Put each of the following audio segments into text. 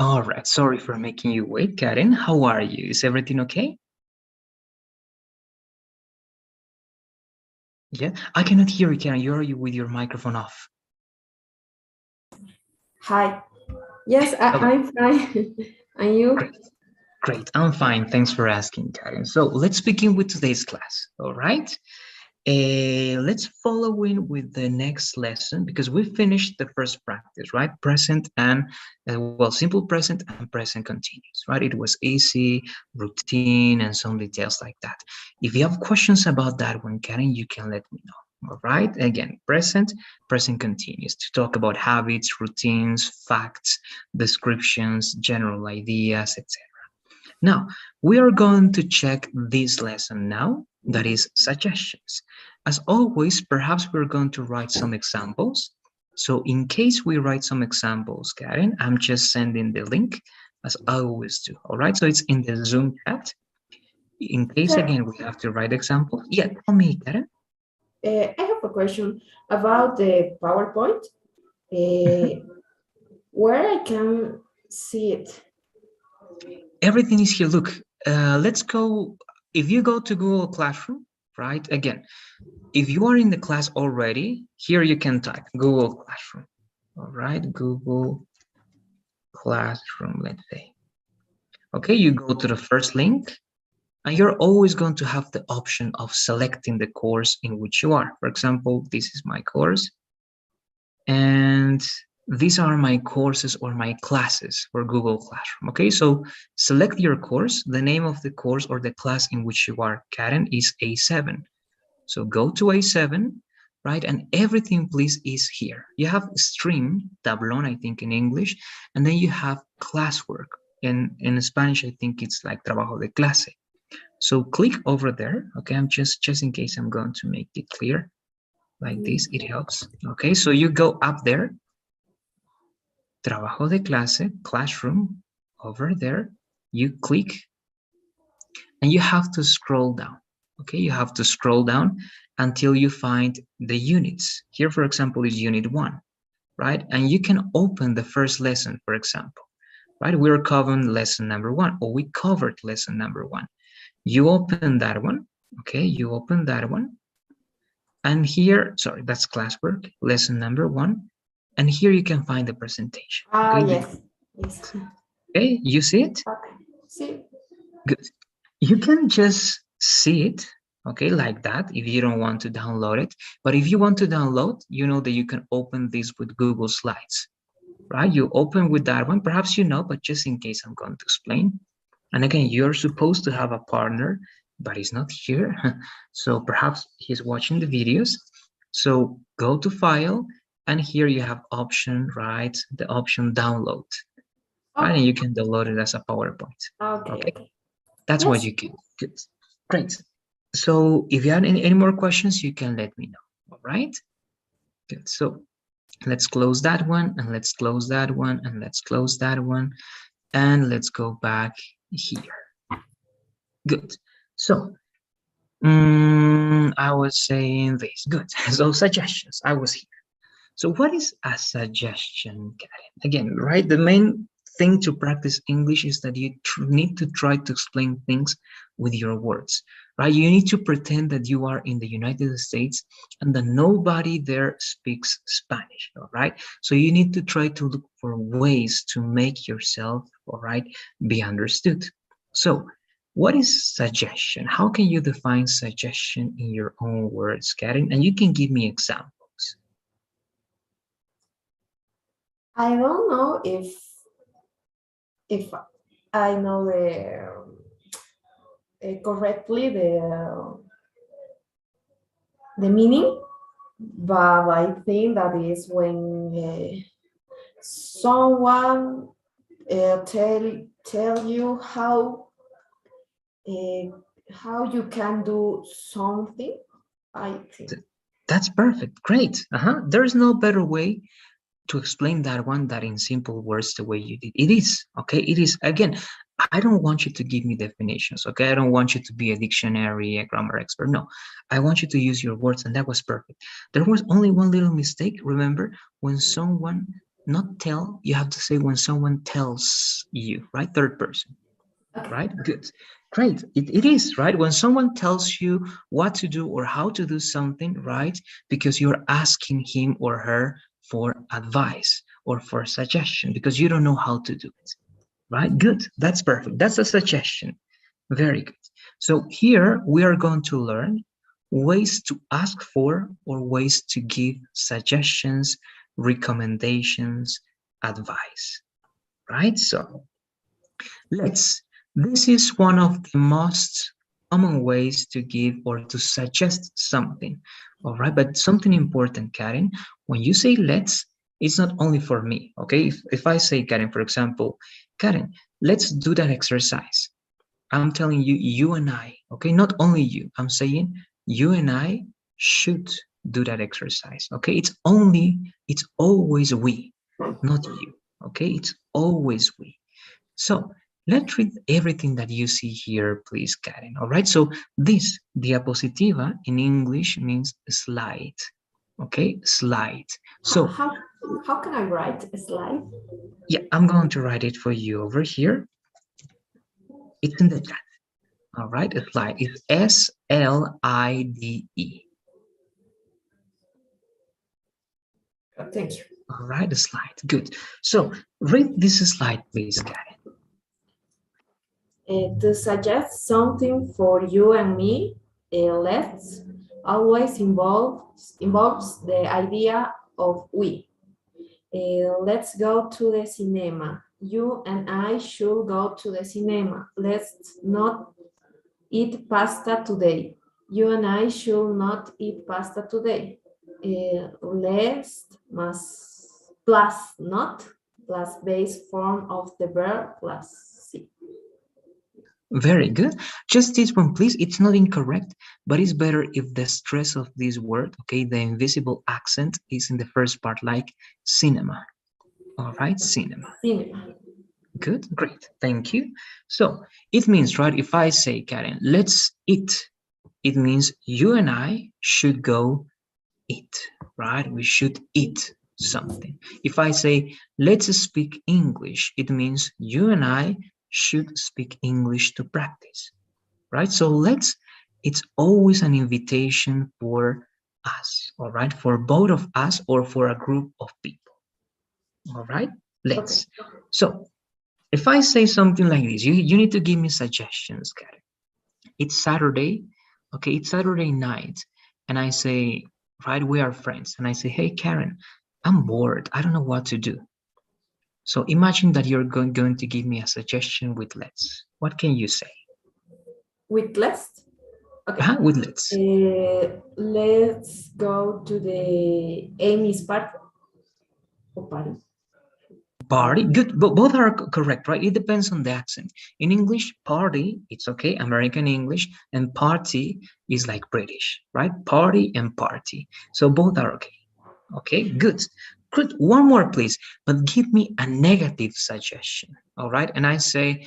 All right, sorry for making you wait, Karen. How are you? Is everything okay? Yeah, I cannot hear you, Karen. You're with your microphone off. Hi. Yes, Hello. I'm fine. And you? Great. Great. I'm fine. Thanks for asking, Karen. So let's begin with today's class. All right. Let's follow in with the next lesson because we finished the first practice, right? Present and, well, simple present and present continuous, right? It was easy, routine, and some details like that. If you have questions about that one, Karen, you can let me know. All right. Again, present, present continuous to talk about habits, routines, facts, descriptions, general ideas, etc. Now, we are going to check this lesson now, that is suggestions. As always, perhaps we're going to write some examples. So in case we write some examples, Karen, I'm just sending the link as I always do. All right, so it's in the Zoom chat. In case, Sure. again, we have to write examples. Yeah, tell me, Karen. I have a question about the PowerPoint. Uh, where I can see it? Everything is here. Look, let's go. If you go to Google Classroom, right, again, if you are in the class already, here you can type Google Classroom. All right, Google Classroom, let's say. Okay, you go to the first link, and you're always going to have the option of selecting the course in which you are. For example, this is my course, and these are my courses or my classes for Google Classroom. Okay, so select your course. The name of the course or the class in which you are, Karen, is A7. So go to A7, right? And everything, please, is here. You have stream, tablón, I think in English, and then you have classwork. In Spanish, I think it's like trabajo de clase. So click over there. Okay, I'm just in case I'm going to make it clear like this. It helps. Okay, so you go up there, trabajo de clase, classroom, over there. You click, and you have to scroll down. Okay, you have to scroll down until you find the units. Here, for example, is unit 1, right? And you can open the first lesson, for example, right? We're covering lesson number 1, or we covered lesson number 1. You open that one, okay? You open that one. And here, sorry, that's classwork, lesson number 1. And here you can find the presentation, Ah, okay? yes. Yes. Okay, you see it? Okay. See. Good. You can just see it, okay, like that if you don't want to download it. But if you want to download, you know that you can open this with Google Slides, right? You open with that one, perhaps you know, but just in case I'm going to explain. And again, you're supposed to have a partner, but he's not here. So perhaps he's watching the videos. So go to File, and here you have option, right? The option Download, right? And Okay. you can download it as a PowerPoint. Okay. Okay, Okay. that's what Yes. you can. Good. Great. So if you have any more questions, you can let me know. All right. Good. So let's close that one, and let's close that one, and let's close that one, and let's go back here. Good. So I was saying this. Good. So suggestions. I was here. So what is a suggestion, Karen? Again, right? The main thing to practice English is that you need to try to explain things with your words, right? You need to pretend that you are in the United States and that nobody there speaks Spanish, all right? So you need to try to look for ways to make yourself, all right, be understood. So what is suggestion? How can you define suggestion in your own words, Karen? And you can give me examples. I don't know if I know correctly the meaning, but I think that is when someone tell you uh, how you can do something. I think. That's perfect. Great. There's no better way to explain that one that in simple words the way you did. It is, okay? It is. Again, I don't want you to give me definitions, okay? I don't want you to be a dictionary, a grammar expert. No, I want you to use your words, and that was perfect. There was only one little mistake. Remember, when someone Not tell, you have to say when someone tells you, right? Third person, right? Good. Great. It is, right? When someone tells you what to do or how to do something, right? Because you're asking him or her for advice or for suggestion because you don't know how to do it, right? Good. That's perfect. That's a suggestion. Very good. So here we are going to learn ways to ask for or ways to give suggestions, recommendations, advice, right? So this is one of the most common ways to give or to suggest something, all right? But something important, Karen, when you say let's, it's not only for me, okay? If I say, Karen, for example, Karen, let's do that exercise. I'm telling you, you and I, okay? Not only you, I'm saying you and I should do that exercise, okay? It's always we, not you, okay? It's always we. So let's read everything that you see here, please, Karen. All right. So this diapositiva in English means slide. Okay, slide. So How can I write a slide? yeah, I'm going to write it for you over here. It's in the chat. All right, a slide is SLIDE. Thank you. All right, a slide. Good. So read this slide, please, Karen. To suggest something for you and me, let's always involves the idea of we. Let's go to the cinema. You and I should go to the cinema. Let's not eat pasta today. You and I should not eat pasta today. Let's must plus not plus base form of the verb plus C. Very good. Just this one, please. It's not incorrect, but it's better if the stress of this word, okay, the invisible accent is in the first part, like cinema. All right, cinema. Cinema. Good, great, thank you. So it means, right, if I say, Karen, let's eat, it means you and I should go eat, right? We should eat something. If I say, let's speak English, it means you and I should speak English to practice, right? So it's always an invitation for us, all right? For both of us or for a group of people, all right? Let's. Okay. So if I say something like this, you need to give me suggestions, Karen. It's Saturday, okay? It's Saturday night, and I say, right, we are friends, and I say, hey, Karen, I'm bored. I don't know what to do. So imagine that you're going to give me a suggestion with let's. What can you say? With less? Okay. With let's. Let's go to the Amy's party. Or party. Party, good. Both are correct, right? It depends on the accent. In English, party, it's okay, American English, and party is like British, right? Party and party. So both are okay. Okay, good. Good. One more, please, but give me a negative suggestion. All right, and I say,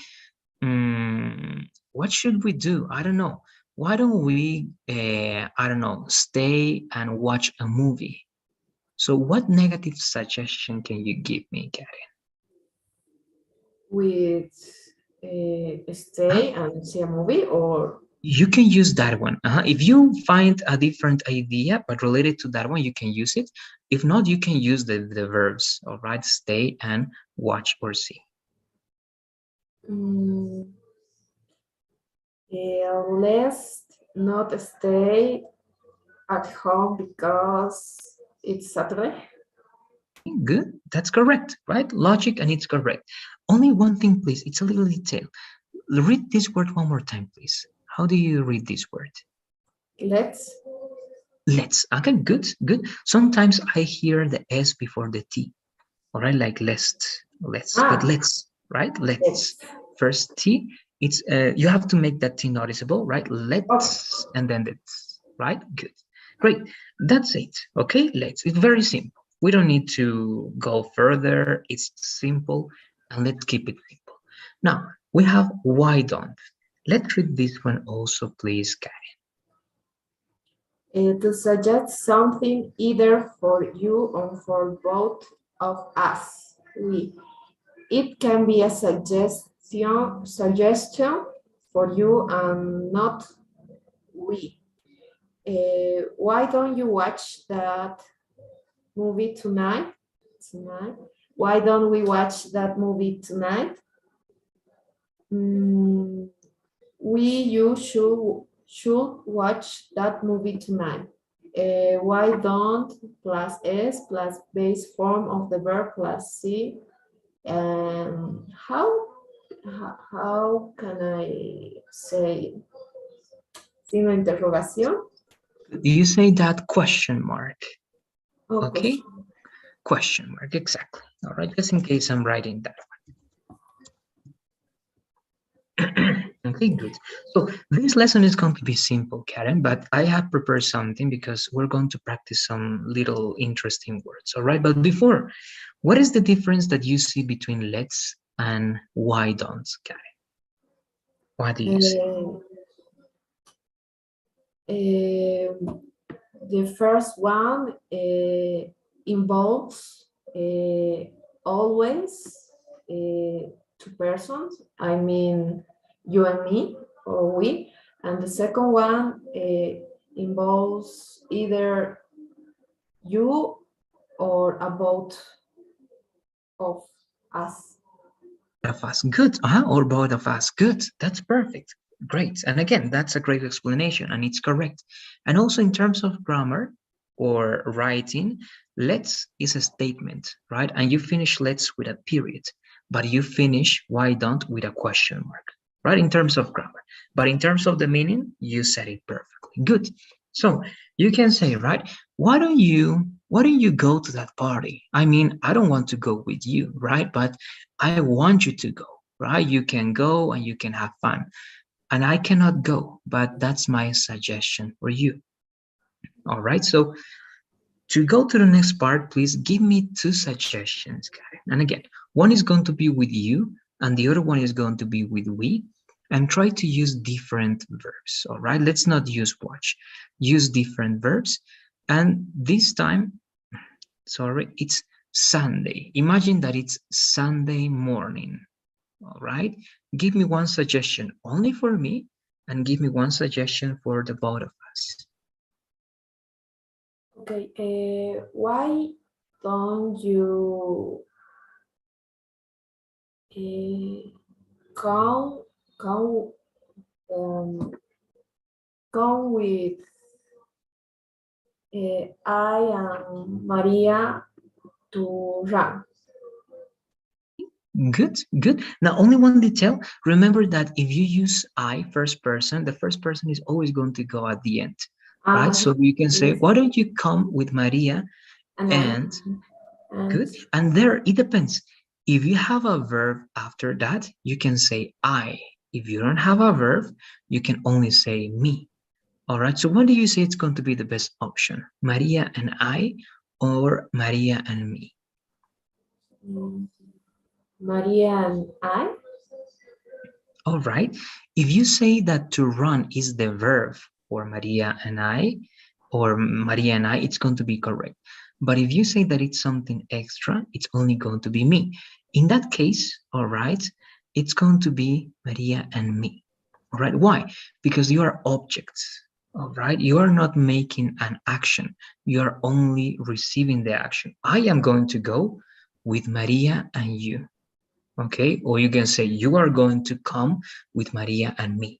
what should we do? I don't know. Why don't we, I don't know, stay and watch a movie? So what negative suggestion can you give me, Karen? With stay and see a movie, or you can use that one. If you find a different idea but related to that one, you can use it. If not, you can use the verbs, all right? Stay and watch or see. let's not stay at home because it's Saturday. Good, that's correct, right? Logic, and it's correct. Only one thing, please. It's a little detail. Read this word one more time, please. How do you read this word? Let's. Okay, good, good. Sometimes I hear the S before the T. All right, like let's, but let's, right? Let's. First T, it's you have to make that T noticeable, right? Let's, and then it's, right? Good, great. That's it. Okay, let's. It's very simple. We don't need to go further. It's simple, and let's keep it simple. Now we have why don't. Let's read this one also, please, Karen. To suggest something either for you or for both of us, we. It can be a suggestion for you and not we. Why don't you watch that movie tonight? Why don't we watch that movie tonight? You should watch that movie tonight. Why don't plus S plus base form of the verb plus C. And how can I say signo de interrogación? You say that question mark. Oh, Okay, question mark, exactly. All right, just in case I'm writing that one. Okay, good. So this lesson is going to be simple, Karen, but I have prepared something because we're going to practice some little interesting words. All right, but before, what is the difference that you see between let's and why don't, Karen? What do you see? The first one involves always two persons, I mean you and me, or we, and the second one involves either you or a both of us. Of us, good. Or both of us, good. That's perfect. Great. And again, that's a great explanation and it's correct. And also in terms of grammar or writing, let's is a statement, right? And you finish let's with a period, but you finish why don't with a question mark, right? In terms of grammar, but in terms of the meaning, you said it perfectly. Good. So you can say, right, why don't you go to that party? I mean, I don't want to go with you, right? But I want you to go, right? You can go and you can have fun. And I cannot go, but that's my suggestion for you. All right, so to go to the next part, please give me two suggestions, Karen. And again, one is going to be with you and the other one is going to be with we. And try to use different verbs, all right? Let's not use watch. Use different verbs. And this time, sorry, it's Sunday. Imagine that it's Sunday morning, all right? Give me one suggestion only for me and give me one suggestion for the both of us. Okay, why don't you come with I and Maria to run? Good, good. Now, only one detail. Remember that if you use I, first person, the first person is always going to go at the end, right? So you can say, why don't you come with Maria and good. And there, it depends. If you have a verb after that, you can say I. If you don't have a verb, you can only say me. All right. So what do you say it's going to be the best option? Maria and I or Maria and me? Maria and I. All right. If you say that to run is the verb for Maria and I, or Maria and I, it's going to be correct. But if you say that it's something extra, it's only going to be me. In that case, all right, it's going to be Maria and me. All right. Why? Because you are objects. All right. You are not making an action. You are only receiving the action. I am going to go with Maria and you. Okay, or you can say you are going to come with Maria and me.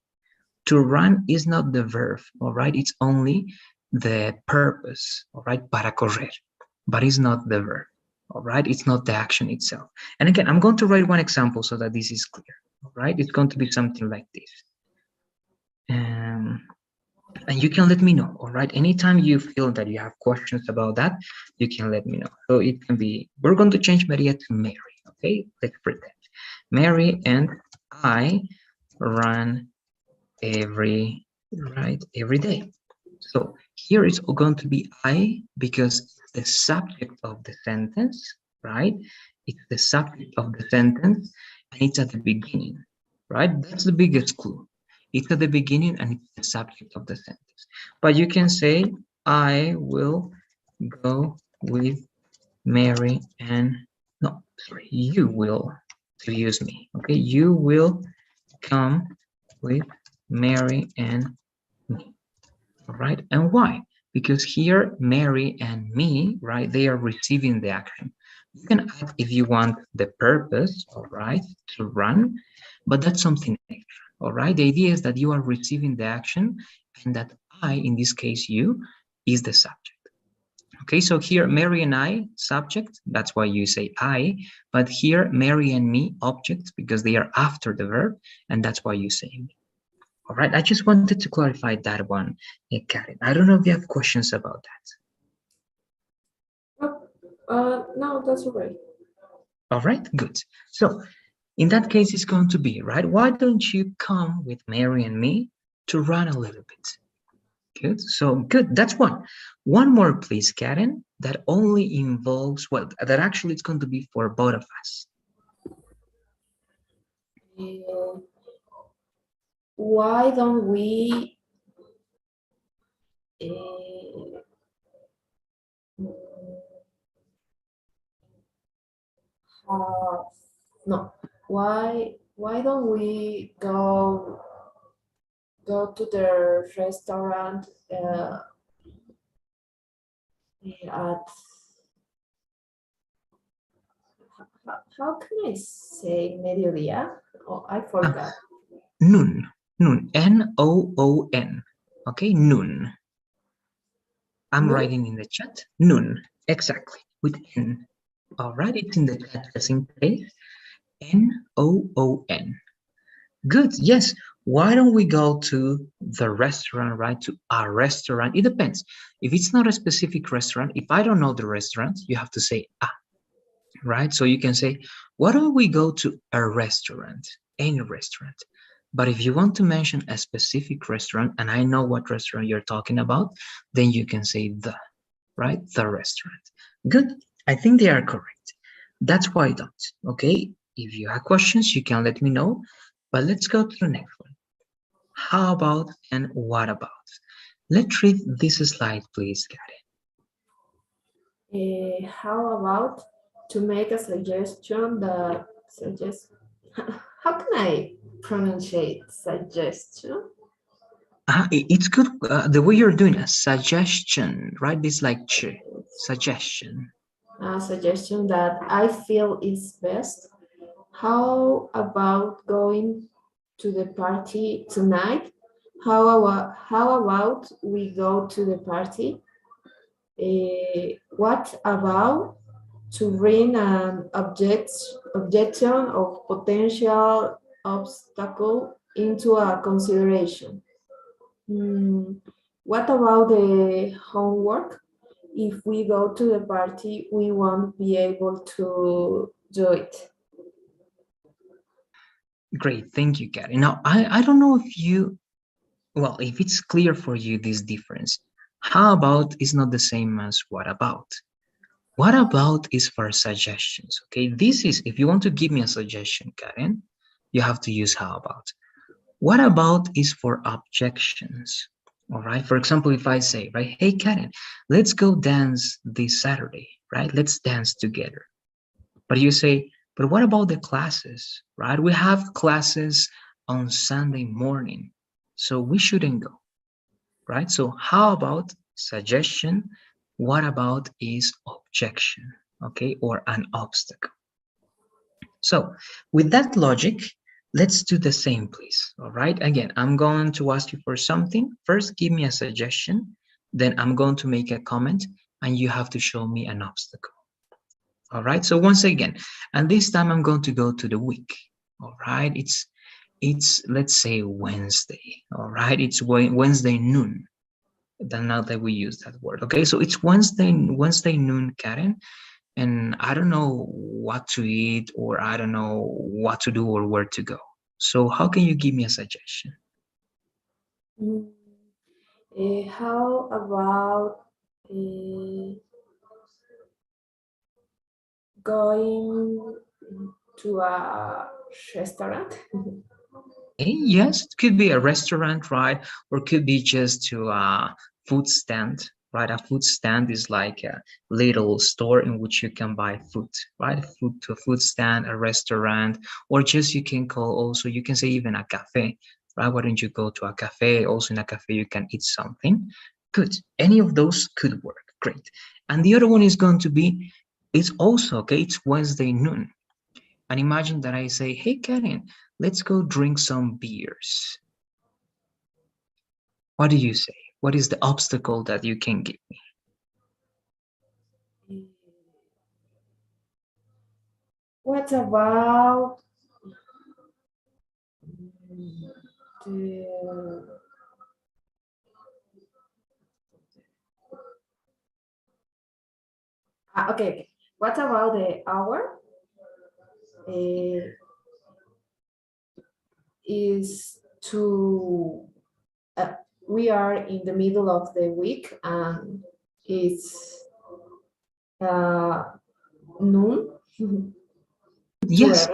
To run is not the verb, all right? It's only the purpose, all right? Para correr, but it's not the verb, all right? It's not the action itself. And again, I'm going to write one example so that this is clear, all right? It's going to be something like this. And you can let me know, all right? Anytime you feel that you have questions about that, you can let me know. So it can be, we're going to change Maria to Mary, okay? Let's pretend. Mary and I run every day. So here it's going to be I because the subject of the sentence, right? It's the subject of the sentence and it's at the beginning, right? That's the biggest clue. It's at the beginning and it's the subject of the sentence. But you can say, I will go with Mary and, no, sorry, you will, to use me, okay? You will come with Mary and me, all right? And why? Because here, Mary and me, right, they are receiving the action. You can add, if you want, the purpose, all right, to run, but that's something extra, all right? The idea is that you are receiving the action and that I, in this case, you, is the subject. Okay, so here Mary and I, subject, that's why you say I, but here Mary and me, object, because they are after the verb, and that's why you say me. All right, I just wanted to clarify that one, Karen. I don't know if you have questions about that. No, that's all right. All right, good. So in that case, it's going to be, right? Why don't you come with Mary and me to run a little bit? Good, so good, that's one. One more, please, Karen, that only involves, well, that actually it's going to be for both of us. Why don't we no, why don't we go to the restaurant at how can I say mediodía? Oh, I forgot. Noon, noon, N-O-O-N, okay, noon. I'm writing in the chat, noon, exactly, with N. All right, it's in the chat just in case, N-O-O-N. Good, yes. Why don't we go to the restaurant, right? To a restaurant. It depends. If it's not a specific restaurant, if I don't know the restaurant, you have to say right? So you can say, why don't we go to a restaurant, any restaurant? But if you want to mention a specific restaurant, and I know what restaurant you're talking about, then you can say the, right? The restaurant. Good. I think they are correct. That's why I don't, okay? If you have questions, you can let me know. But let's go to the next one. How about and what about? Let's read this slide, please, Karen. How about to make a suggestion that how can I pronounce suggestion? It's good the way you're doing a suggestion, right? This like suggestion. A suggestion that I feel is best. How about going to the party tonight? How about we go to the party? What about to bring an objection of potential obstacle into a consideration? What about the homework? If we go to the party, we won't be able to do it. Great, thank you, Karen. Now, I don't know if you, well, if it's clear for you, this difference. How about is not the same as what about. What about is for suggestions, okay? This is, if you want to give me a suggestion, Karen, you have to use how about. What about is for objections, all right? For example, if I say, right, hey, Karen, let's go dance this Saturday, right? Let's dance together. But you say, but what about the classes, right? We have classes on Sunday morning, so we shouldn't go, right? So how about suggestion? What about is objection, okay? Or an obstacle. So with that logic, let's do the same, please. All right. Again, I'm going to ask you for something. First, give me a suggestion. Then I'm going to make a comment and you have to show me an obstacle. All right. So once again, and this time I'm going to go to the week. All right. It's let's say Wednesday. All right. It's Wednesday noon. Then now that we use that word. Okay. So it's Wednesday noon, Karen. And I don't know what to eat, or I don't know what to do or where to go. So how can you give me a suggestion? How about going to a restaurant? Yes, it could be a restaurant, right? Or could be just to a food stand, right? A food stand is like a little store in which you can buy food, right? Food to a food stand, a restaurant, or just you can call also, you can say even a cafe, right? Why don't you go to a cafe? Also in a cafe, you can eat something. Good. Any of those could work. Great. And the other one is going to be, it's also, okay, it's Wednesday noon. And imagine that I say, hey, Karen, let's go drink some beers. What do you say? What is the obstacle that you can give me? What about the okay. What about the hour? Is to we are in the middle of the week and it's noon. Yes,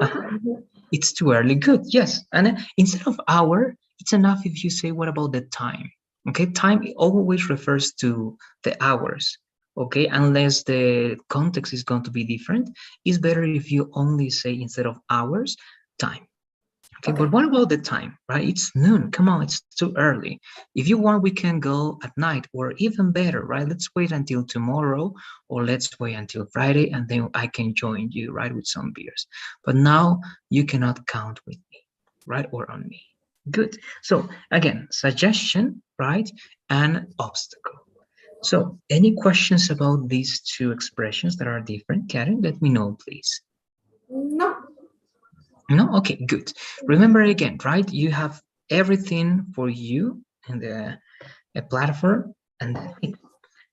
it's too early. Good. Yes. And instead of hour, it's enough if you say, what about the time? Okay. Time always refers to the hours. Okay. Unless the context is going to be different, it's better if you only say instead of hours, time. Okay, but what about the time, right? It's noon. Come on, it's too early. If you want, we can go at night, or even better, right? Let's wait until tomorrow, or let's wait until Friday, and then I can join you, right, with some beers. But now you cannot count with me, right, or on me. Good. So again, suggestion, right, and obstacle. So any questions about these two expressions that are different, Karen? Let me know, please. No. No? Okay, good. Remember again, right? You have everything for you in the platform. And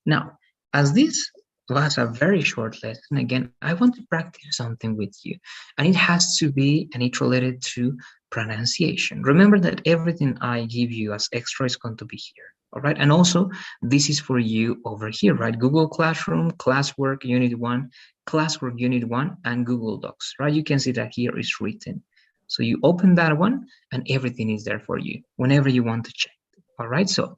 now, as this was a very short lesson, again, I want to practice something with you. And it has to be, and it's related to pronunciation. Remember that everything I give you as extra is going to be here. All right. And also, this is for you over here, right? Google Classroom, Classwork Unit 1, Classwork Unit 1, and Google Docs, right? You can see that here is written. So you open that one and everything is there for you whenever you want to check. All right. So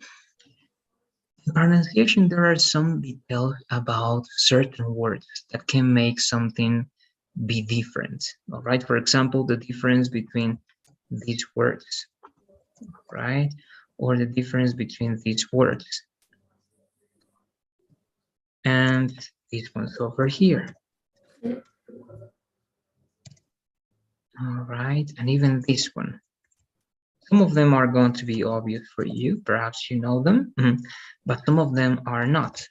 in pronunciation, there are some details about certain words that can make something be different. All right. For example, the difference between these words, right? Or the difference between these words and these ones over here. All right, and even this one. Some of them are going to be obvious for you, perhaps you know them, but some of them are not.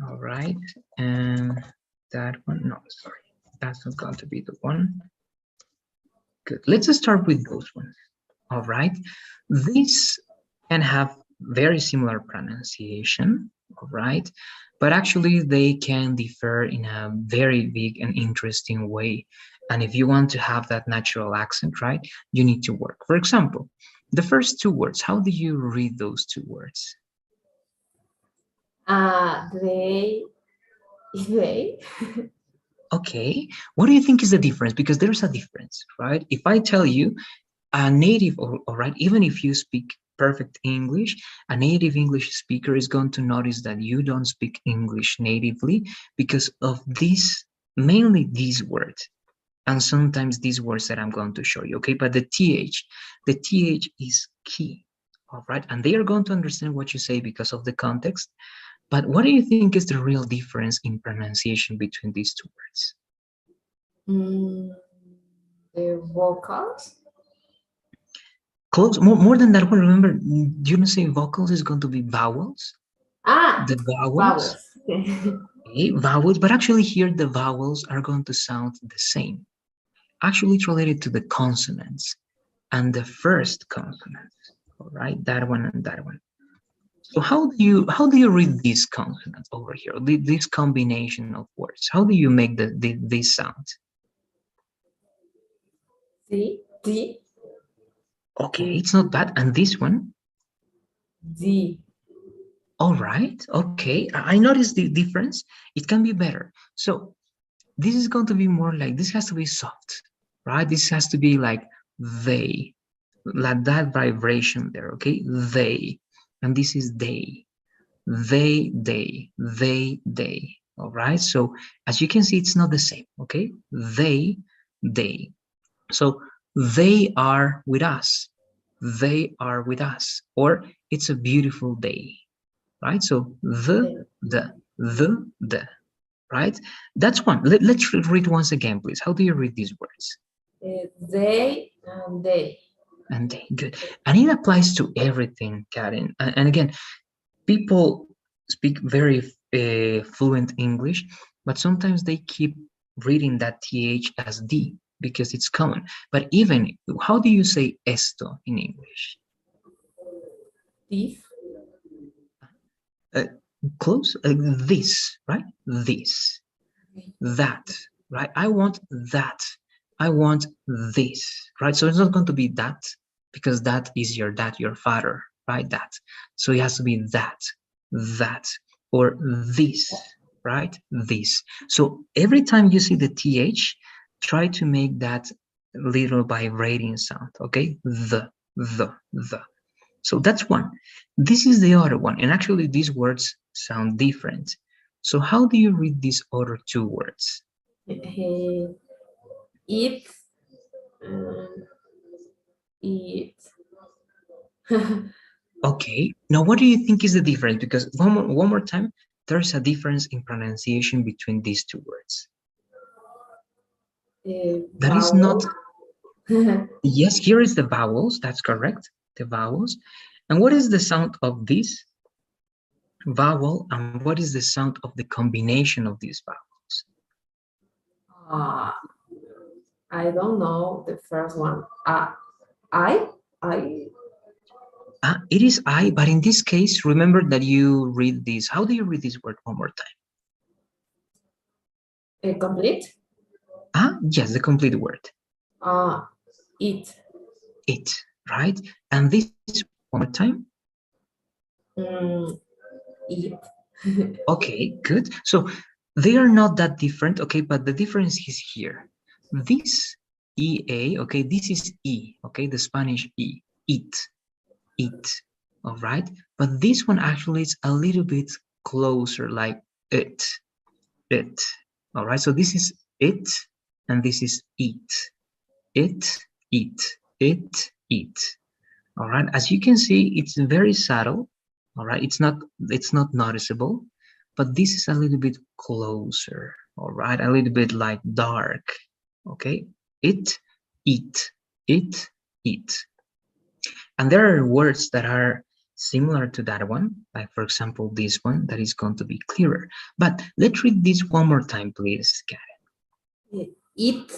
All right, and that one, no, sorry, that's not going to be the one. Good, let's start with those ones. All right, these can have very similar pronunciation, all right, but actually they can differ in a very big and interesting way. And if you want to have that natural accent, right, you need to work. For example, the first two words, how do you read those two words? They. Okay, what do you think is the difference? Because there's a difference, right? If I tell you a native, all right, even if you speak perfect English, a native English speaker is going to notice that you don't speak English natively because of these, mainly these words, and sometimes these words that I'm going to show you, okay? But the TH is key, all right? And they are going to understand what you say because of the context. But what do you think is the real difference in pronunciation between these two words? The vocals. Close, more than that one. Remember, you don't say vocals is going to be vowels. The vowels. Okay, vowels, but actually here the vowels are going to sound the same. Actually, it's related to the consonants and the first consonants. All right, that one and that one. So how do you read these consonants over here? This combination of words. How do you make these sounds? D. D. Okay, it's not bad. And this one? D. All right. Okay, I noticed the difference. It can be better. So this is going to be more like, this has to be soft, right? This has to be like they, like that vibration there, okay? They, and this is they. they. All right. So as you can see, it's not the same. Okay. They. So they are with us. They are with us. Or it's a beautiful day. Right. So the, right. That's one. Let's read once again, please. How do you read these words? They and they. And they. Good. And it applies to everything, Karen. And again, people speak very fluent English, but sometimes they keep reading that th as d because it's common. But even, how do you say esto in English? This. Close. This, right? This, that, right? I want that. I want this, right? So it's not going to be that because that is your dad, your father, right? That. So it has to be that, or this, right? This. So every time you see the th, try to make that little vibrating sound, okay? The. So that's one. This is the other one. And actually these words sound different. So how do you read these other two words? It. Okay. Now, what do you think is the difference? Because one more time, there's a difference in pronunciation between these two words. That is not. Yes, here is the vowels. That's correct. The vowels. And what is the sound of this vowel? And what is the sound of the combination of these vowels? I don't know the first one. It is I, but in this case, remember that you read this. How do you read this word one more time? Complete? Yes, the complete word. It. It, right? And this one more time? It. Okay, good. So they are not that different, okay, but the difference is here. This EA, okay, this is E, okay, the Spanish E, it, all right? But this one actually is a little bit closer, like it, all right? So this is it, and this is it, all right? As you can see, it's very subtle, all right? It's not noticeable, but this is a little bit closer, all right? A little bit like dark, okay? It. And there are words that are similar to that one, like for example, this one that is going to be clearer. But let's read this one more time, please, Karen. It.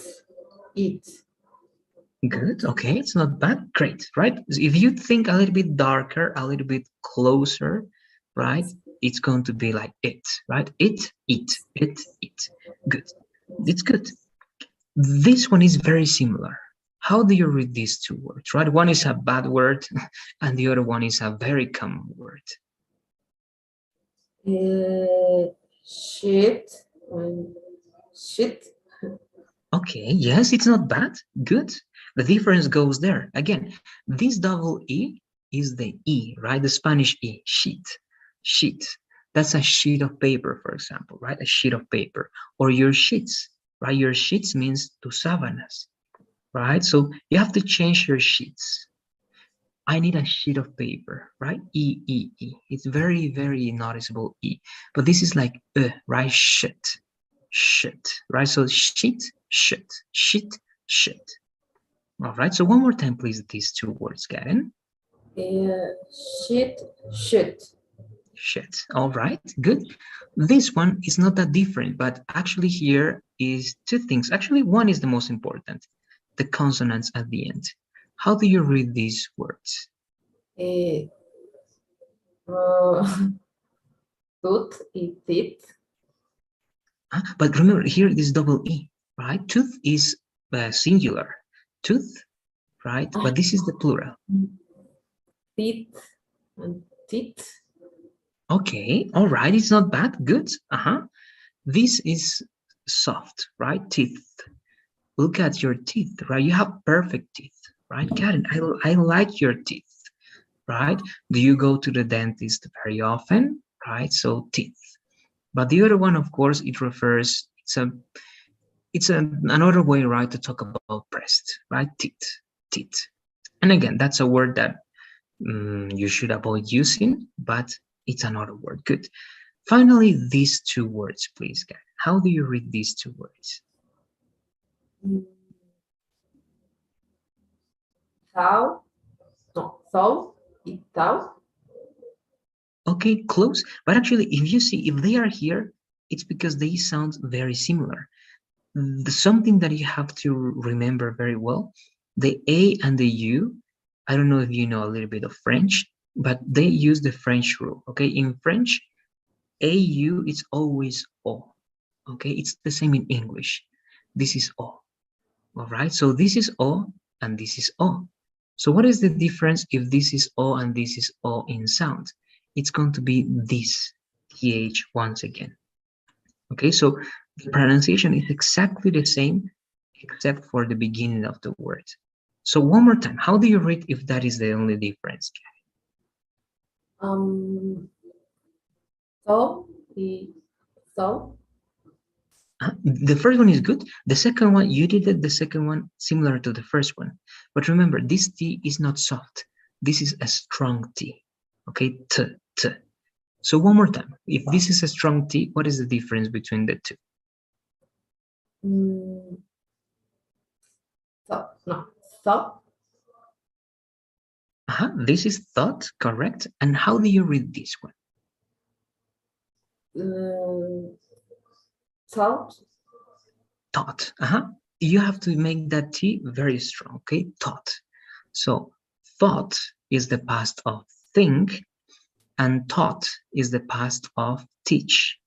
Good, okay, it's not bad, great, right? If you think a little bit darker, a little bit closer, right, it's going to be like it, right? It. Good, it's good. This one is very similar. How do you read these two words, right? One is a bad word and the other one is a very common word. Shit. Okay, yes, it's not bad, good. The difference goes there. Again, this double E is the E, right? The Spanish E, sheet. That's a sheet of paper, for example, right? A sheet of paper. Or your sheets, right? Your sheets means tus sábanas, right? So you have to change your sheets. I need a sheet of paper, right? E. It's very, very noticeable E. But this is like, right? Shit, right? So sheet. All right, so one more time, please, these two words, Karen. Shit. All right, good. This one is not that different, but actually here is two things. Actually, one is the most important, the consonants at the end. How do you read these words? Tooth, teeth. But remember, here this double E, right? Tooth is singular. Tooth, right? But this is the plural. Teeth and teeth. Okay, all right, it's not bad, good. This is soft, right? Teeth. Look at your teeth, right? You have perfect teeth, right? Karen, I like your teeth, right? Do you go to the dentist very often? right? So teeth. But the other one, of course, it refers, another way, right, to talk about breast, right? Teeth. And again, that's a word that you should avoid using, but it's another word. Good. Finally, these two words, please, guys. How do you read these two words? Thou, no, thou, it thou. Okay, close. But actually, if you see, if they are here, it's because they sound very similar. Something that you have to remember very well, the A and the U, I don't know if you know a little bit of French, but they use the French rule, okay? In French, AU is always O, okay? It's the same in English. This is O, all right? So this is O and this is O. So what is the difference if this is O and this is O in sound? It's going to be this, TH once again. Okay, so the pronunciation is exactly the same except for the beginning of the word. So one more time, how do you read if that is the only difference? So, so. The first one is good. The second one, you did it, the second one similar to the first one. But remember, this T is not soft. This is a strong T. Okay, T, T. So one more time, if this is a strong T, what is the difference between the two? Thought, no, thought. This is thought, correct. And how do you read this one? Thought. Thought. You have to make that T very strong, okay? Thought. So thought is the past of think, and taught is the past of teach,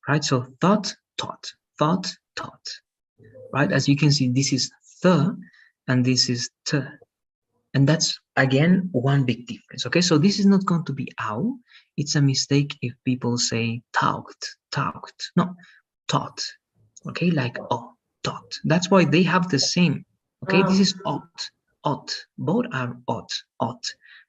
right? So thought, taught, thought, taught, right? As you can see, this is the and this is t. And that's, again, one big difference, okay? So this is not going to be ow. It's a mistake if people say talked, talked. No, taught, okay? Like oh, taught. That's why they have the same, okay? This is ought, ought. Both are ought, ought.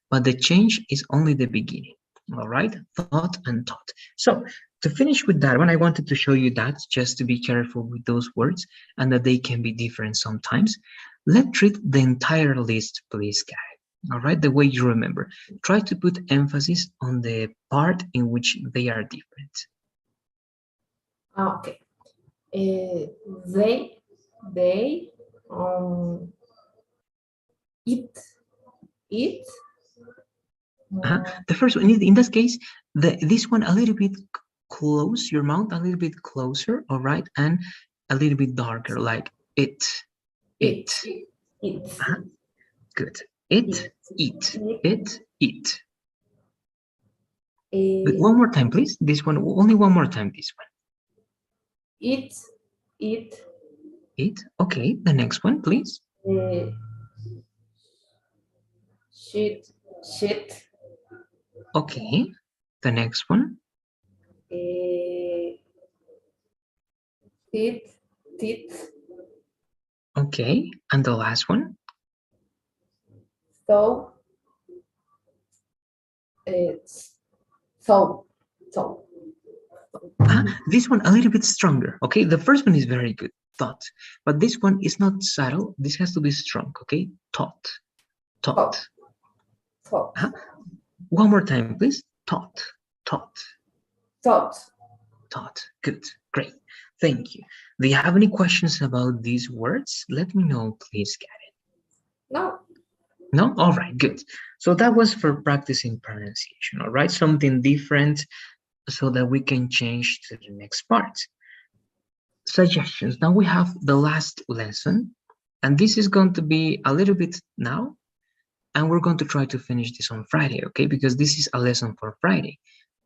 But the change is only the beginning, all right? Thought and taught. So to finish with that one, I wanted to show you that just to be careful with those words and that they can be different sometimes. Let's read the entire list, please, guys. All right, the way you remember. Try to put emphasis on the part in which they are different. Okay. They, it. The first one, in this case, this one a little bit close, your mouth a little bit closer, all right, and a little bit darker, like it. Good. It, eat, it, eat. But one more time, please. This one, only one more time, this one. It. It. Okay, the next one, please. Shit. Okay, the next one. Teeth. Okay, and the last one. So. This one a little bit stronger. Okay, the first one is very good, thought, but this one is not subtle. This has to be strong. Okay, thought. One more time, please. Thought. Good, great, thank you. Do you have any questions about these words? Let me know, please, Karen. No? All right, good. So that was for practicing pronunciation, all right? Something different so that we can change to the next part. Suggestions. Now we have the last lesson, and this is going to be a little bit now, and we're going to try to finish this on Friday, okay? Because this is a lesson for Friday.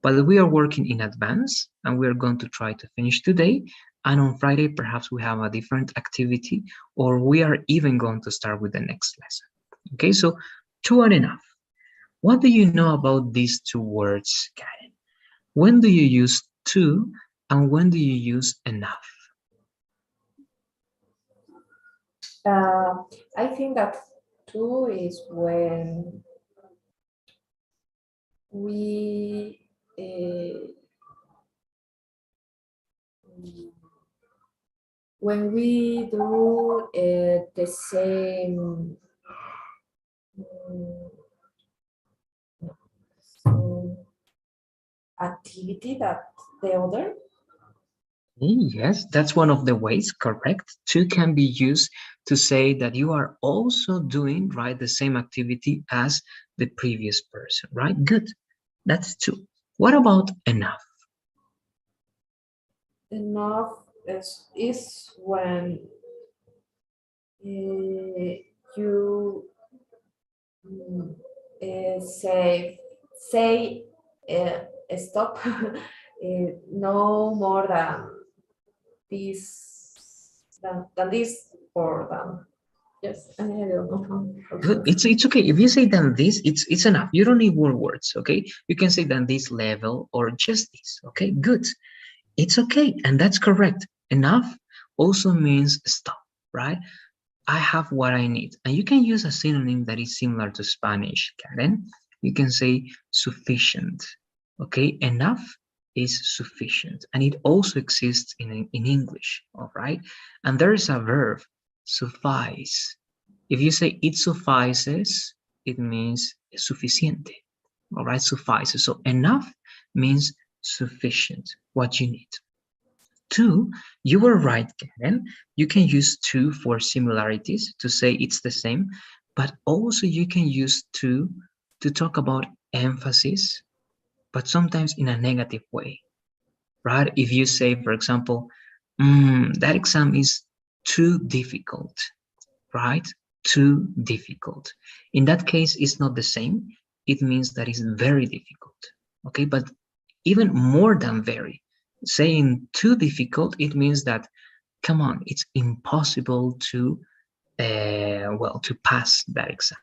But we are working in advance, and we are going to try to finish today. And on Friday, perhaps we have a different activity, or we are even going to start with the next lesson. Okay, so two are enough. What do you know about these two words, Karen? When do you use to, and when do you use enough? I think that two is when we when we do the same activity that the other. Yes, that's one of the ways, correct. To can be used to say that you are also doing, right, the same activity as the previous person, right? Good. That's two. What about enough? Enough is when you say stop no more than this or than yes, I don't know how to Good. It's okay. If you say than this, it's enough. You don't need more words, okay? You can say than this level or just this, okay? Good. It's okay, and that's correct. Enough also means stop, right? I have what I need. And you can use a synonym that is similar to Spanish, Karen. You can say sufficient, okay? Enough is sufficient, and it also exists in English, all right? And there is a verb, suffice. If you say it suffices, it means suficiente, all right? Suffices. So enough means sufficient, what you need. Two, you were right, Karen. You can use two for similarities to say it's the same, but also you can use two to talk about emphasis, but sometimes in a negative way, right? If you say, for example, that exam is too difficult, right? Too difficult. In that case, it's not the same. It means that it's very difficult, okay? But even more than very, saying too difficult, it means that, come on, it's impossible to, well, to pass that exam,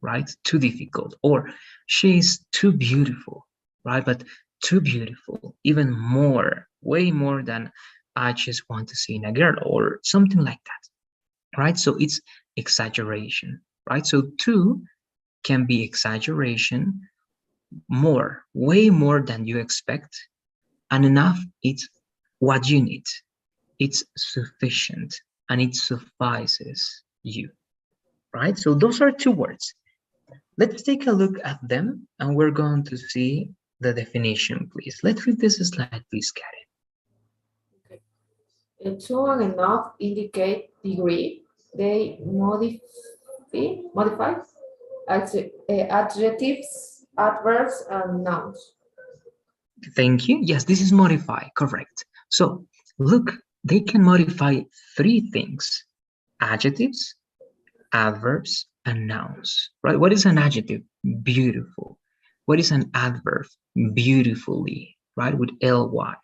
right? Too difficult. Or she's too beautiful, right? But too beautiful, even more, way more than I just want to see in a girl or something like that, right? So it's exaggeration, right? So too can be exaggeration, more, way more than you expect, and enough, it's what you need. It's sufficient and it suffices you, right? So those are two words. Let's take a look at them and we're going to see the definition, please. Let's read this slide, please, Karen. Okay. Two and enough indicate degree. They modify adjectives, adverbs, and nouns. Thank you. Yes, this is modify, correct. So look, they can modify three things: adjectives, adverbs, and nouns, right? What is an adjective? Beautiful. What is an adverb? Beautifully, right? With ly.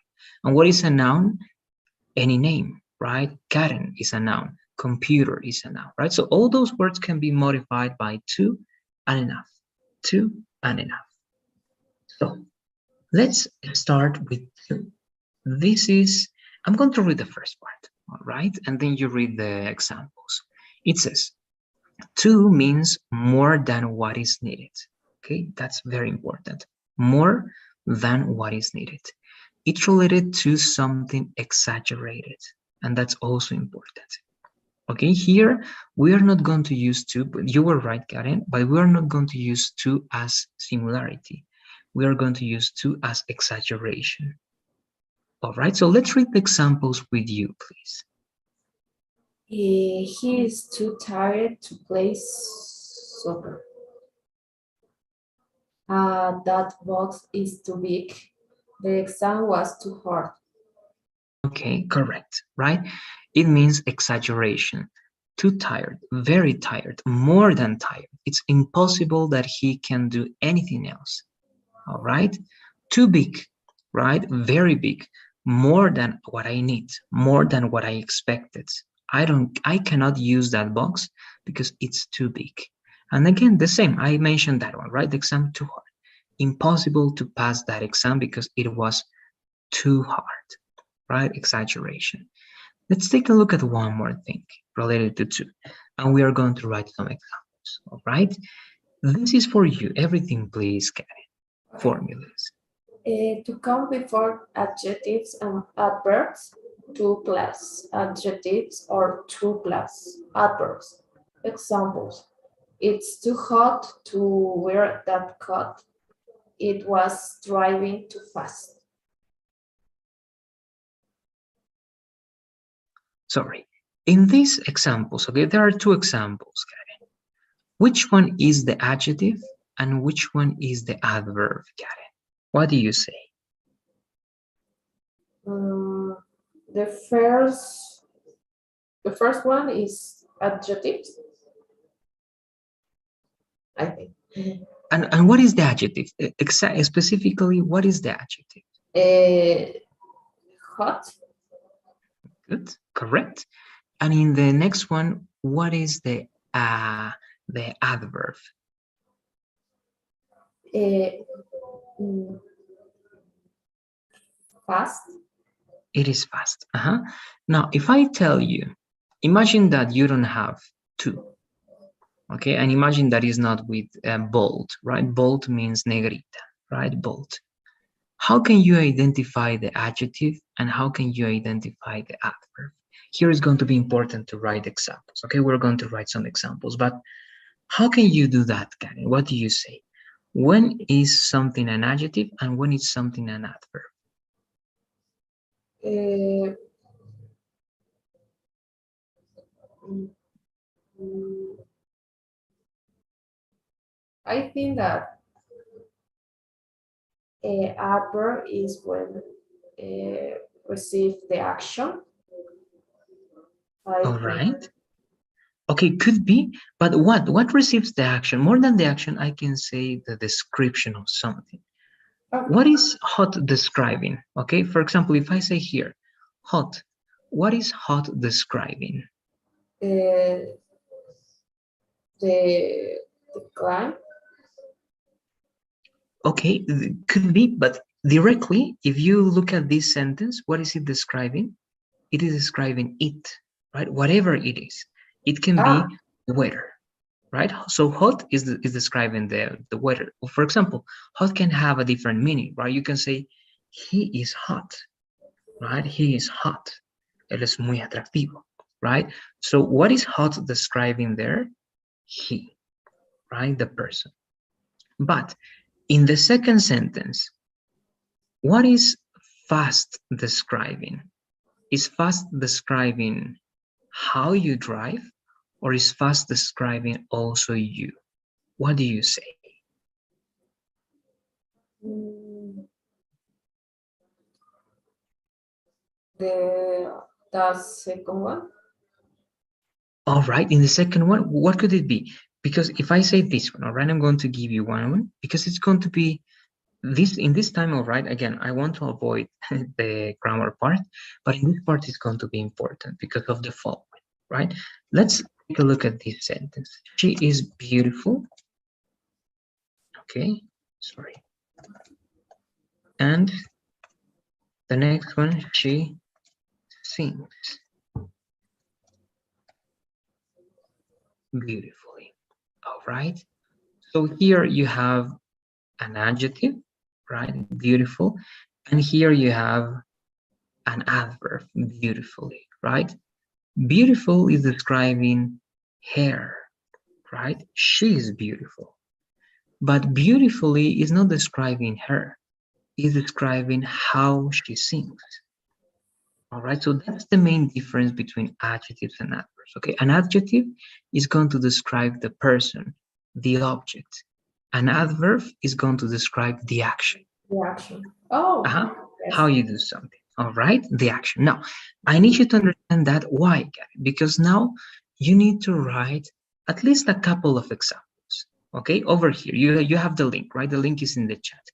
And what is a noun? Any name, right? Karen is a noun. Computer is a noun, right? So all those words can be modified by two and enough. Two and enough. So let's start with two. This is, I'm going to read the first part, all right? And then you read the examples. It says, two means more than what is needed. Okay, that's very important. More than what is needed. It's related to something exaggerated, and that's also important. Okay, here we are not going to use two, but you were right, Karen, but we are not going to use two as similarity. We are going to use two as exaggeration. All right, so let's read the examples with you, please. He is too tired to play soccer. That box is too big. The exam was too hard. Okay, correct, right? It means exaggeration. Too tired, very tired, more than tired. It's impossible that he can do anything else. All right? Too big, right? Very big, more than what I need, more than what I expected. I cannot use that box because it's too big. And again, the same, I mentioned that one, right? The exam too hard. Impossible to pass that exam because it was too hard, right? Exaggeration. Let's take a look at one more thing related to two. And we are going to write some examples, all right? This is for you. Everything, please, Karen. Formulas. To come before adjectives and adverbs, 2 plus adjectives or 2 plus adverbs. Examples: it's too hot to wear that coat. It was driving too fast. Sorry. In these examples, okay, there are two examples, Karen. Which one is the adjective and which one is the adverb, Karen? What do you say? The first one is adjectives, I think. And what is the adjective? Specifically, what is the adjective? Hot. Good, correct. And in the next one, what is the adverb? Fast. It is fast. Now, if I tell you, imagine that you don't have two. Okay, and imagine that is not with bold, right? Bold means negrita, right? Bold. How can you identify the adjective and how can you identify the adverb? Here is going to be important to write examples. Okay, we're going to write some examples, but how can you do that, Karen? What do you say? When is something an adjective and when is something an adverb? I think that adverb is when receive the action. All right. Okay, could be, but what receives the action? More than the action, I can say the description of something. Okay. What is hot describing? Okay, for example, if I say here, hot, what is hot describing? The climb. Okay, could be, but directly, if you look at this sentence, what is it describing? It is describing it, right? Whatever it is. It can be weather, right? So hot is describing the weather. For example, hot can have a different meaning, right? You can say, he is hot, right? He is hot. Él es muy atractivo, right? So what is hot describing there? He, right? The person. But in the second sentence, what is fast describing? Is fast describing how you drive or is fast describing also you? What do you say? The second one. All right, in the second one, what could it be? Because if I say this one, all right, I'm going to give you one because it's going to be this in this time, all right. Again, I want to avoid the grammar part, but in this part it's going to be important because of the following, right? Let's take a look at this sentence. She is beautiful. Okay, sorry. And the next one, she sings beautifully. All right. So here you have an adjective, right? Beautiful. And here you have an adverb, beautifully, right? Beautiful is describing her, right? She is beautiful. But beautifully is not describing her. It's describing how she sings. All right, so that's the main difference between adjectives and adverbs. Okay, an adjective is going to describe the person, the object. An adverb is going to describe the action. The action. Oh. Yes. How you do something. All right, the action. Now, I need you to understand that. Why? Because now you need to write at least a couple of examples. Okay, over here, you have the link, right? The link is in the chat.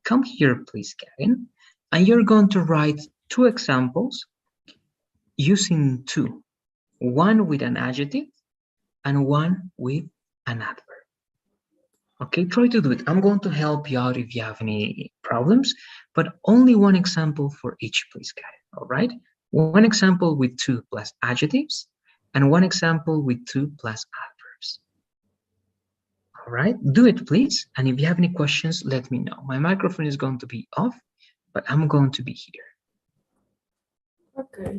Come here, please, Kevin, and you're going to write 2 examples using 2, one with an adjective and one with an adverb. Okay, try to do it. I'm going to help you out if you have any problems, but only one example for each, please, guys. All right, one example with 2 plus adjectives and one example with 2 plus adverbs. All All right, do it please. And if you have any questions, let me know. My microphone is going to be off, but I'm going to be here. Okay.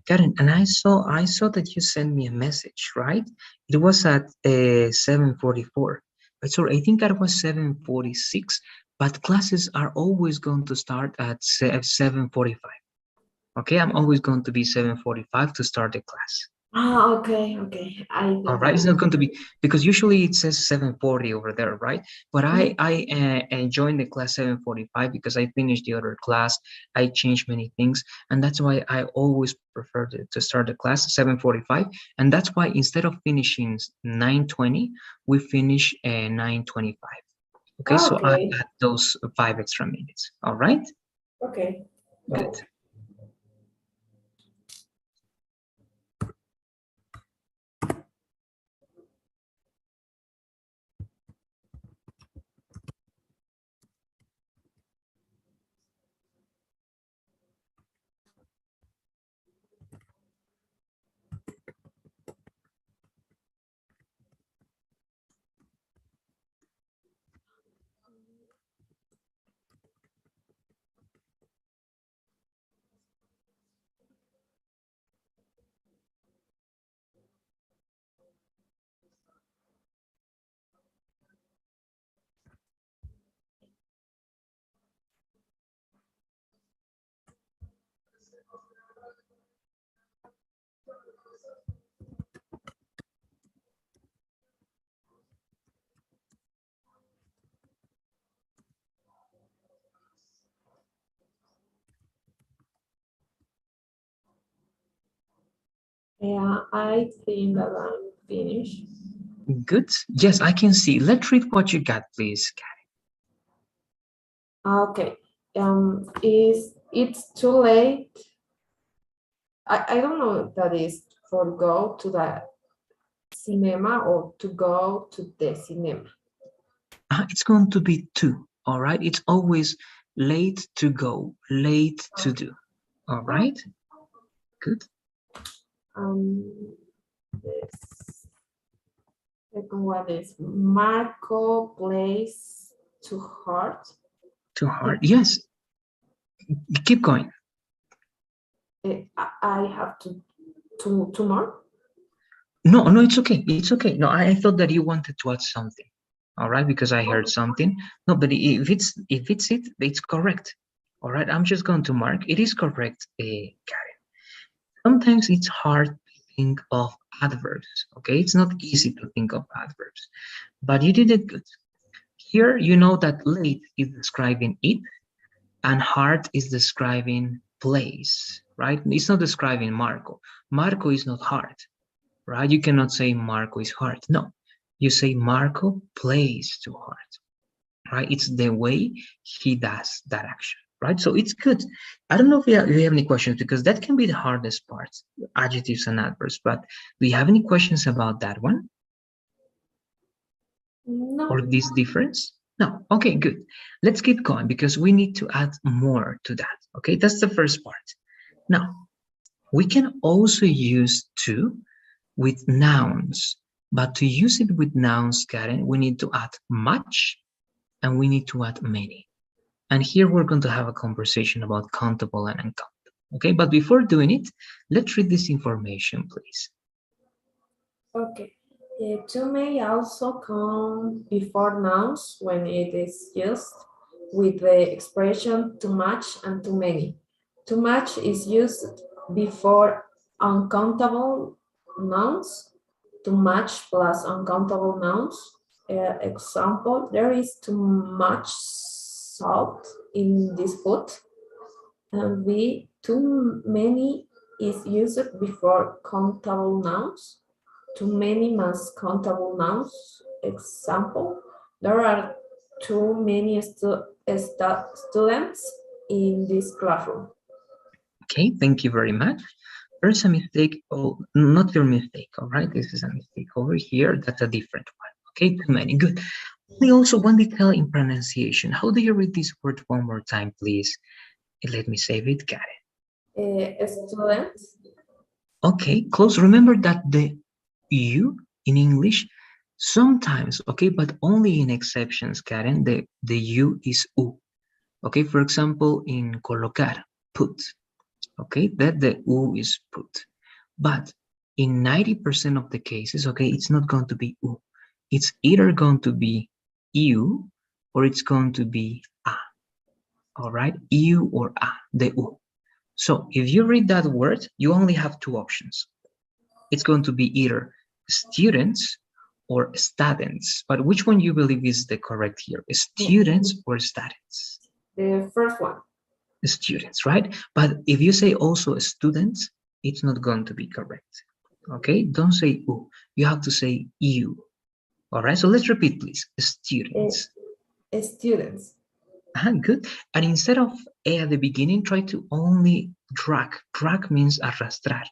Karen, and I saw that you sent me a message, right? It was at 7:44. But sorry, I think that was 7:46. But classes are always going to start at 7:45. Okay, I'm always going to be 7:45 to start the class. Ah, okay, okay. I All got right, it's that. not going to be because usually it says 7:40 over there, right? But I joined the class 7:45 because I finished the other class. I changed many things, and that's why I always prefer to start the class 7:45. And that's why instead of finishing 9:20, we finish 9:25. Okay, so I Okay, add those 5 extra minutes. All right, okay. good. Got it. Yeah, I think that I'm finished. Good. Yes, I can see. Let's read what you got, please. Okay. Is it's too late? I don't know if that is for go to the cinema or to go to the cinema. It's going to be two. All right. It's always late to go, late to do. All Oh, right. Good. this second one is Marco plays too hard. Too hard. Yes. Keep going. I have to more. No, no, it's okay. It's okay. No, I thought that you wanted to add something. All right, because I heard something. No, but if it's it's correct. All right. I'm just going to mark. It is correct, Karen. Sometimes it's hard to think of adverbs. Okay, it's not easy to think of adverbs, but you did it good. Here, you know that late is describing it, and hard is describing place, right? It's not describing Marco. Marco is not hard, right? You cannot say Marco is hard. No, you say Marco plays too hard, right? It's the way he does that action, right? So it's good. I don't know if you have any questions because that can be the hardest part, adjectives and adverbs. But do you have any questions about that one? Or No. this difference? No. Okay, good. Let's keep going because we need to add more to that. Okay, that's the first part. Now, we can also use to with nouns, but to use it with nouns, Karen, we need to add much and we need to add many. And here we're going to have a conversation about countable and uncountable. Okay, but before doing it, let's read this information, please. Okay. To may also come before nouns when it is used with the expression too much and too many. Too much is used before uncountable nouns. Too much plus uncountable nouns. Example, there is too much salt in this food. And B, too many is used before countable nouns. Too many mass countable nouns. Example, there are too many students in this classroom. Okay, thank you very much. There's a mistake. Oh, not your mistake. All right, this is a mistake over here. That's a different one. Okay, too many. Good. We also one detail in pronunciation. How do you read this word one more time, please? Let me save it. Got it. Students. Okay, close. Remember that the U in English sometimes, okay, but only in exceptions, Karen, the U is U. Okay, for example, in colocar, put, okay, that the U is put. But in 90% of the cases, okay, it's not going to be U. It's either going to be U or it's going to be A. All right, U or A, the U. So if you read that word, you only have two options. It's going to be either students or students. But which one you believe is the correct here? Students or students? The first one. Students, right? But if you say also students, it's not going to be correct. Okay, don't say U. You have to say you. All right, so let's repeat, please. Students. Students. Good. And instead of A at the beginning, try to only drag. Drag means arrastrar.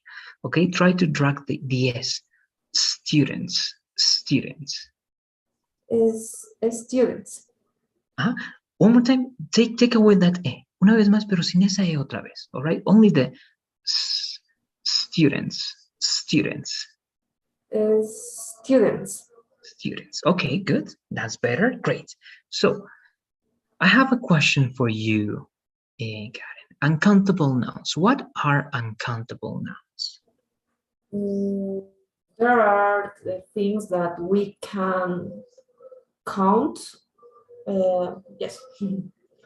Okay, try to drag the S. Students. Students. Students. One more time, take away that E. Una vez más, pero sin esa E otra vez. All right, only the students. Students. Students. Students. Okay, good. That's better. Great. So I have a question for you, Karen. Uncountable nouns. What are uncountable nouns? There are the things that we can count. Yes.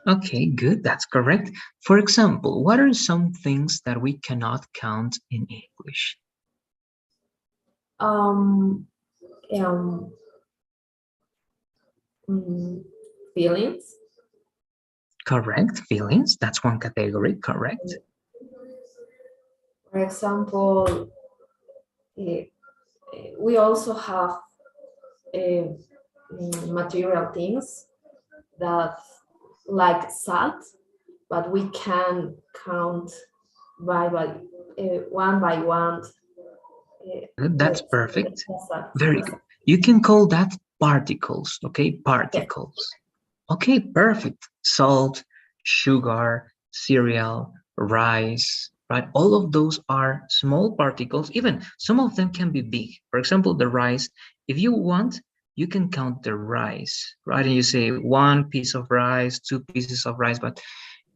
Okay, good. That's correct. For example, what are some things that we cannot count in English? Feelings. Correct. Feelings. That's one category. Correct. For example, we also have material things that like salt, but we can count by one by one. That's perfect. Very good. You can call that particles, okay? Particles. Okay, perfect. Salt, sugar, cereal, rice, right? All of those are small particles. Even some of them can be big. For example, the rice, if you want, you can count the rice, right? And you say one piece of rice, two pieces of rice, but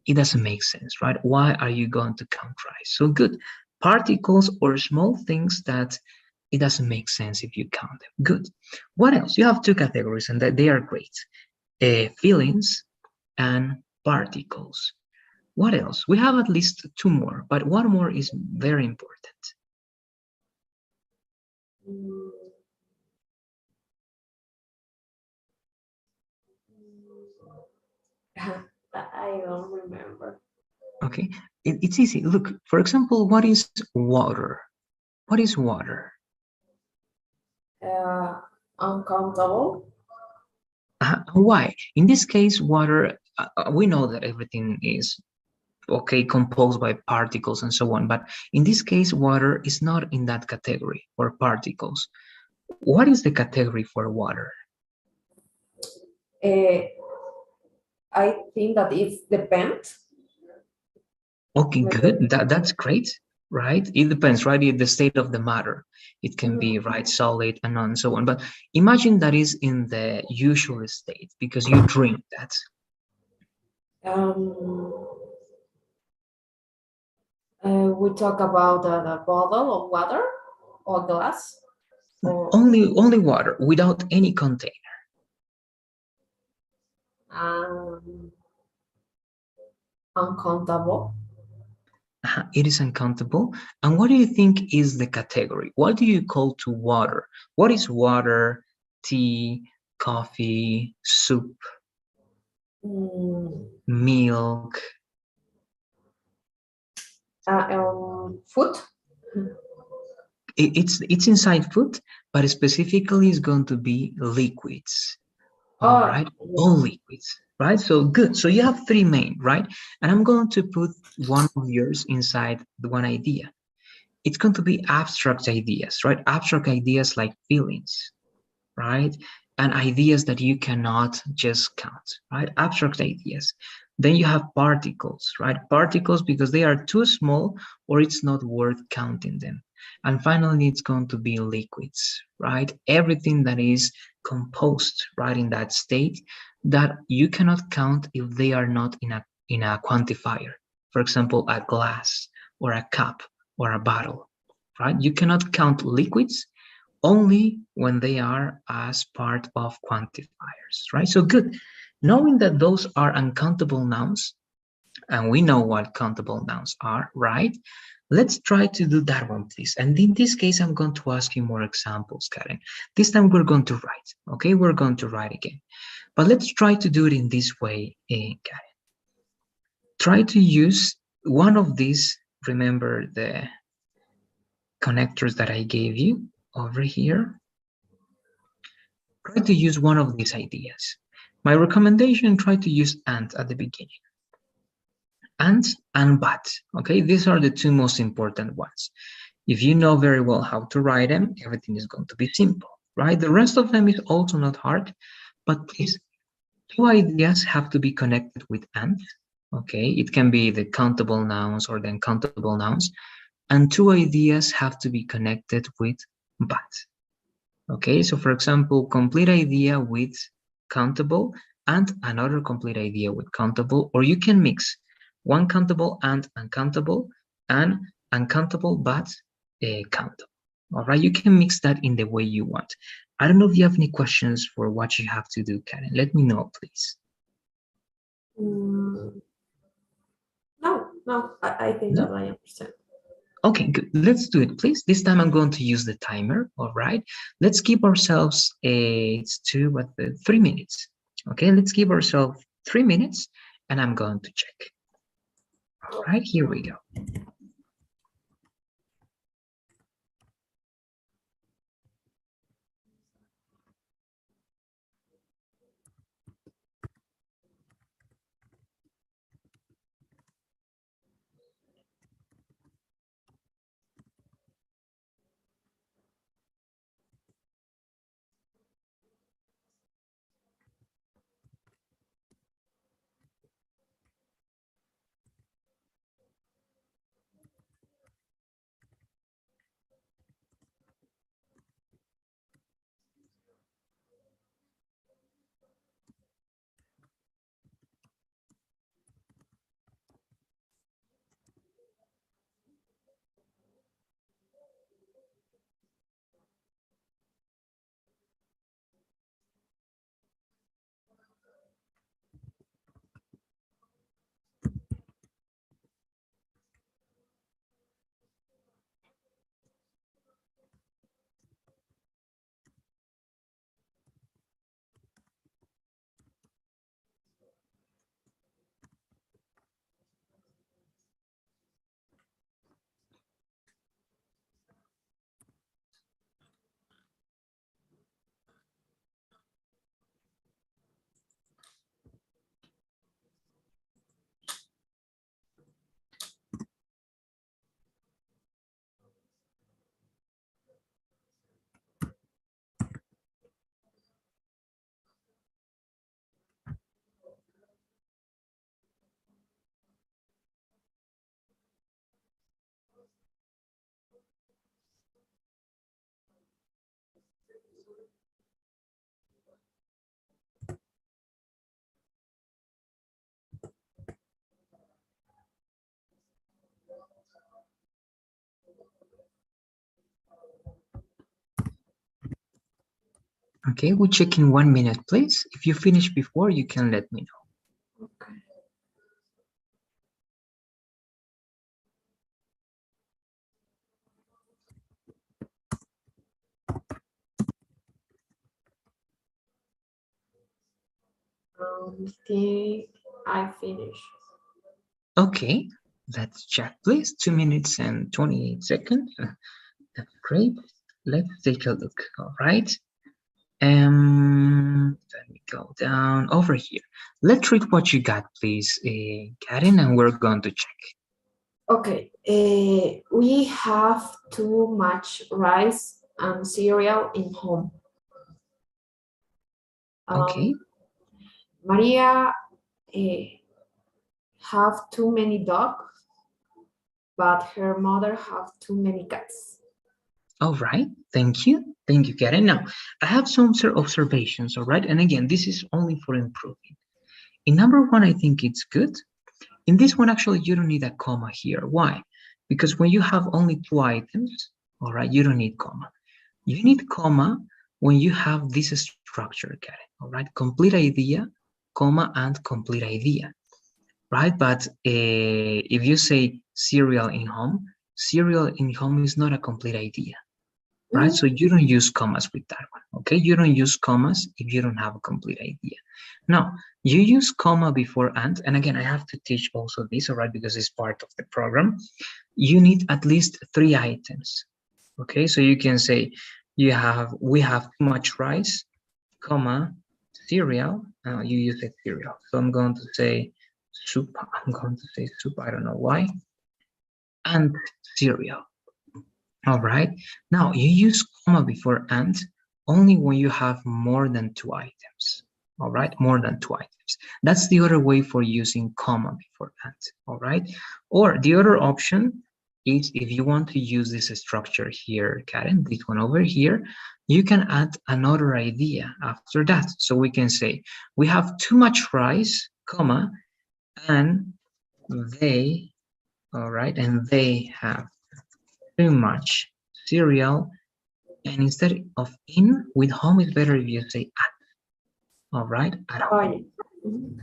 it doesn't make sense, right? Why are you going to count rice? So good. Particles or small things that it doesn't make sense if you count them. Good. What else? You have two categories and that they are great. Feelings and particles. What else? We have at least two more, but one more is very important. I don't remember. Okay, it's easy. Look, for example, what is water? What is water? Uncountable. Why? In this case, water, we know that everything is okay, composed by particles and so on, but in this case, water is not in that category or particles. What is the category for water? I think that it depends. Okay, good. That's great, right? It depends, right? The state of the matter. It can be, right, solid and so on. But imagine that is in the usual state because you drink that. We talk about a bottle of water or glass. Or Only water without any container. Uncountable. It is uncountable. And what do you think is the category? What do you call to water? What is water, tea, coffee, soup, milk? Food. It's inside food, but specifically it's going to be liquids. All Oh, right, yeah. all liquids, right? So good. So you have three main, right? And I'm going to put one of yours inside the one idea. It's going to be abstract ideas, right? Abstract ideas like feelings, right? And ideas that you cannot just count, right? Abstract ideas. Then you have particles, right? Particles because they are too small or it's not worth counting them. And finally, it's going to be liquids, right? Everything that is composed, right, in that state that you cannot count if they are not in a quantifier. For example, a glass or a cup or a bottle, right? You cannot count liquids only when they are as part of quantifiers, right? So good. Knowing that those are uncountable nouns, and we know what countable nouns are, right? Let's try to do that one, please. And in this case, I'm going to ask you more examples, Karen. This time we're going to write, okay? We're going to write again. But let's try to do it in this way, Karen. Try to use one of these, remember the connectors that I gave you over here? Try to use one of these ideas. My recommendation, try to use and at the beginning. And but, okay? These are the two most important ones. If you know very well how to write them, everything is going to be simple, right? The rest of them is also not hard, but please, two ideas have to be connected with and, okay? It can be the countable nouns or the uncountable nouns, and two ideas have to be connected with but. Okay, so for example, complete idea with countable and another complete idea with countable, or you can mix one countable and uncountable but countable. All right, you can mix that in the way you want. I don't know if you have any questions for what you have to do, Karen. Let me know, please. No, I think No? that I understand. Okay, good. Let's do it, please. This time I'm going to use the timer. All right. Let's keep ourselves it's 3 minutes. Okay, let's give ourselves 3 minutes and I'm going to check. All right, here we go. Okay, we'll check in 1 minute, please. If you finish before, you can let me know. Okay. Think I finished. Okay, Let's check, please. 2 minutes and 28 seconds. That's great. Let's take a look. All right. Let me go down over here. Let's read what you got, please, Karen, and we're going to check. Okay, we have too much rice and cereal in home. Okay. Maria have too many dogs, but her mother have too many cats. All right. Thank you. Thank you, Karen. Now, I have some observations, all right? And again, this is only for improving. In number one, I think it's good. In this one, actually, you don't need a comma here. Why? Because when you have only 2 items, all right, you don't need comma. You need comma when you have this structure, Karen, all right? Complete idea, comma, and complete idea, right? But if you say cereal in home is not a complete idea, right? So you don't use commas with that one, okay? You don't use commas if you don't have a complete idea. Now, you use comma before and again, I have to teach also this, all right, because it's part of the program. You need at least 3 items, okay? So you can say we have too much rice, comma, cereal. You use a cereal. So I'm going to say soup. I'm going to say soup. I don't know why. And cereal. All right. Now you use comma before and only when you have more than 2 items. All right, more than 2 items. That's the other way for using comma before and. All right. Or the other option is if you want to use this structure here, Karen, this one over here, you can add another idea after that. So we can say we have too much rice, comma, and they, all right, and they have too much cereal, and instead of in with home, it's better if you say at. All right, at home.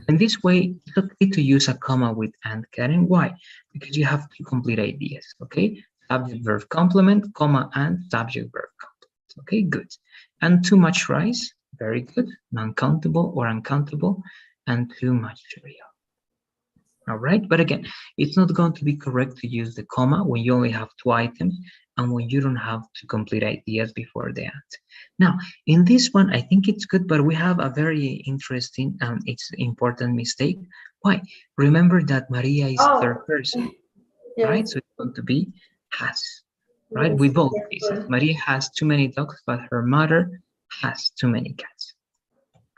And this way, it's okay to use a comma with and, Karen. Why? Because you have 2 complete ideas. Okay, subject verb complement, comma and subject verb complement. Okay, good. And too much rice, very good. Non-countable or uncountable, and too much cereal. All right, but again, it's not going to be correct to use the comma when you only have 2 items and when you don't have 2 complete ideas before the and. Now, in this one, I think it's good, but we have a very interesting and it's important mistake. Why? Remember that Maria is third person, right? So it's going to be has, right? With both cases. Maria has too many dogs, but her mother has too many cats.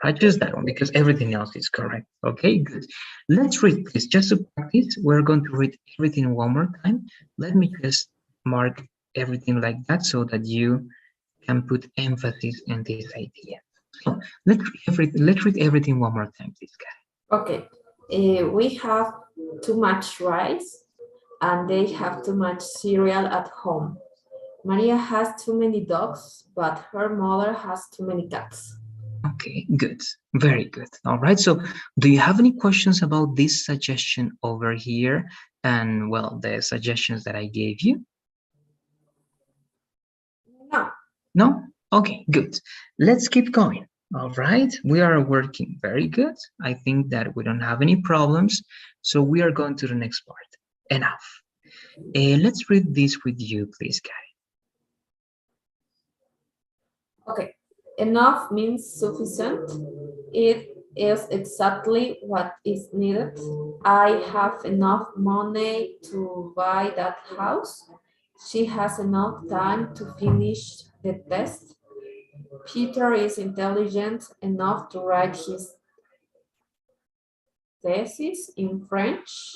I choose that one because everything else is correct. Okay, good. Let's read this. Just to practice, we're going to read everything one more time. Let me just mark everything like that so that you can put emphasis in this idea. So let's read everything one more time, please, guys. Okay. We have too much rice and they have too much cereal at home. Maria has too many dogs, but her mother has too many cats. Okay, good. Very good. All right. So do you have any questions about this suggestion over here? And well, the suggestions that I gave you? No. No? Okay, good. Let's keep going. All right. We are working very good. I think that we don't have any problems. So we are going to the next part. Enough. Let's read this with you, please, Karen. Okay. Enough means sufficient. It is exactly what is needed. I have enough money to buy that house. She has enough time to finish the test. Peter is intelligent enough to write his thesis in French.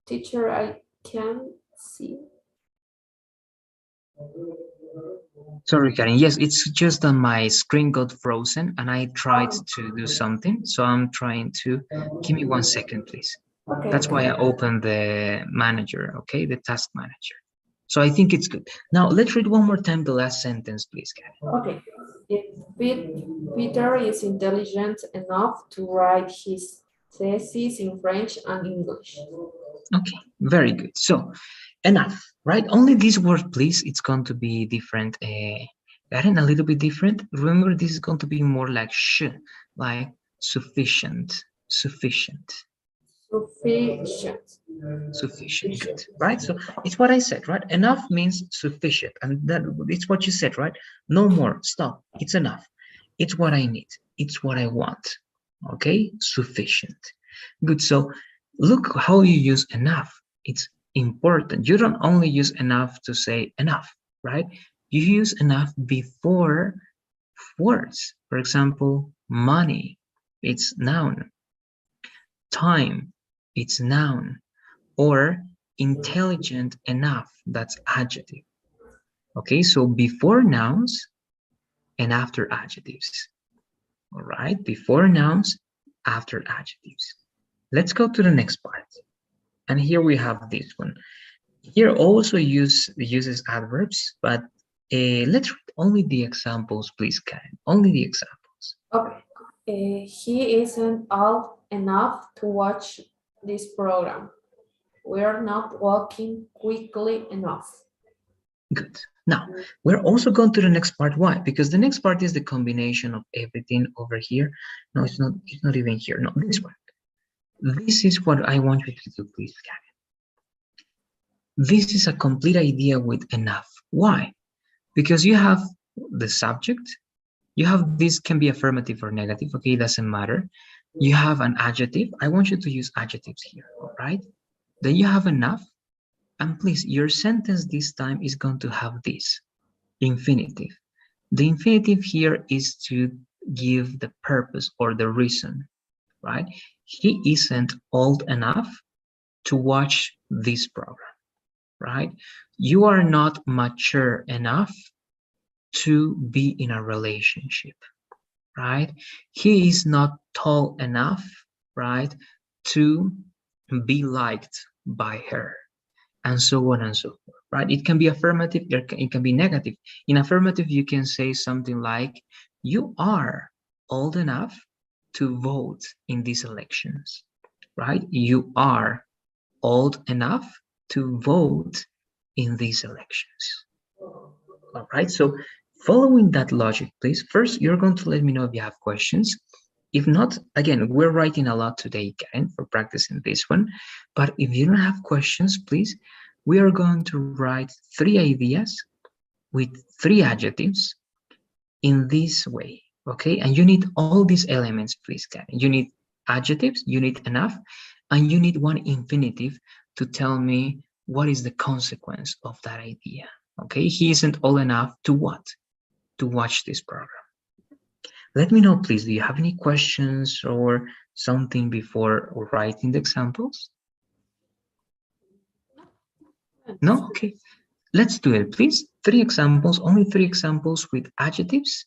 Teacher, I can't see. Sorry, Karen. Yes, it's just that my screen got frozen and I tried to do something. So I'm trying to, give me 1 second, please. Okay. That's why I opened the manager, okay, the task manager. So I think it's good. Now let's read one more time the last sentence, please, Karen. Okay. If Peter is intelligent enough to write his thesis in French and English. Okay, very good. So enough, right? Only this word, please. It's going to be different. Karen, a little bit different. Remember, this is going to be more like sh, like Sufficient, sufficient. Sufficient. Sufficient, good, right? So it's what I said, right? Enough means sufficient, and that it's what you said, right? No more, stop, it's enough. It's what I need, it's what I want, okay? Sufficient, good. So look how you use enough. It's important. You don't only use enough to say enough, right? You use enough before words. For example, money, it's noun. Time, it's noun. Or intelligent enough, that's adjective. Okay, so before nouns and after adjectives. All right, before nouns, after adjectives. Let's go to the next part. And here we have this one. Here also uses adverbs, but let's read only the examples, please, Karen. Only the examples. Okay. He isn't old enough to watch this program. We're not walking quickly enough. Good. Now, we're also going to the next part. Why? Because the next part is the combination of everything over here. No, it's not even here. No, this one. This is what I want you to do, please, Karen. This is a complete idea with enough. Why? Because you have the subject, you have this can be affirmative or negative, okay, it doesn't matter. You have an adjective. I want you to use adjectives here, all right? Then you have enough, and please, your sentence this time is going to have this, infinitive. The infinitive here is to give the purpose or the reason, right? He isn't old enough to watch this program, right? You are not mature enough to be in a relationship, right? He is not tall enough, right, to be liked by her, and so on and so forth, right? It can be affirmative, it can be negative. In affirmative, you can say something like, you are old enough to vote in these elections, right? You are old enough to vote in these elections. All right, so following that logic, please, first, you're going to let me know if you have questions. If not, again, we're writing a lot today, Karen, for practicing this one. But if you don't have questions, please, we are going to write 3 ideas with 3 adjectives in this way, okay? And you need all these elements, please, Karen. You need adjectives, you need enough, and you need one infinitive to tell me what is the consequence of that idea, okay? He isn't old enough to what? To watch this program. Let me know, please, do you have any questions or something before writing the examples? No? Okay. Let's do it, please. 3 examples, only 3 examples with adjectives,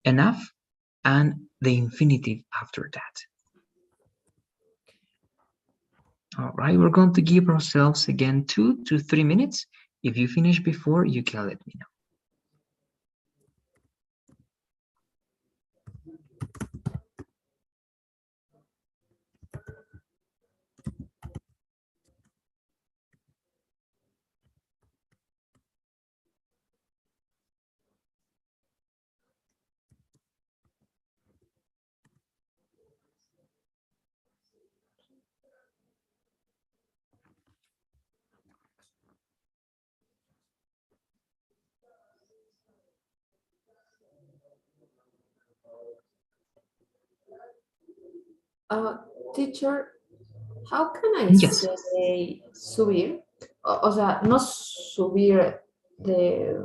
enough, and the infinitive after that. All right, we're going to give ourselves again 2 to 3 minutes. If you finish before, you can let me know. Teacher, how can I Yes. say subir? O sea, no subir de